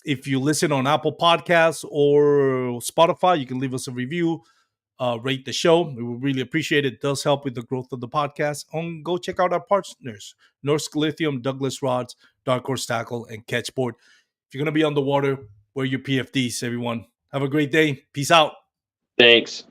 If you listen on Apple Podcasts or Spotify, you can leave us a review. Rate the show. We would really appreciate it. It does help with the growth of the podcast. Go check out our partners, Norsk Lithium, Douglas Rods, Dark Horse Tackle, and Catchboard. If you're going to be on the water, wear your PFDs, everyone. Have a great day. Peace out. Thanks.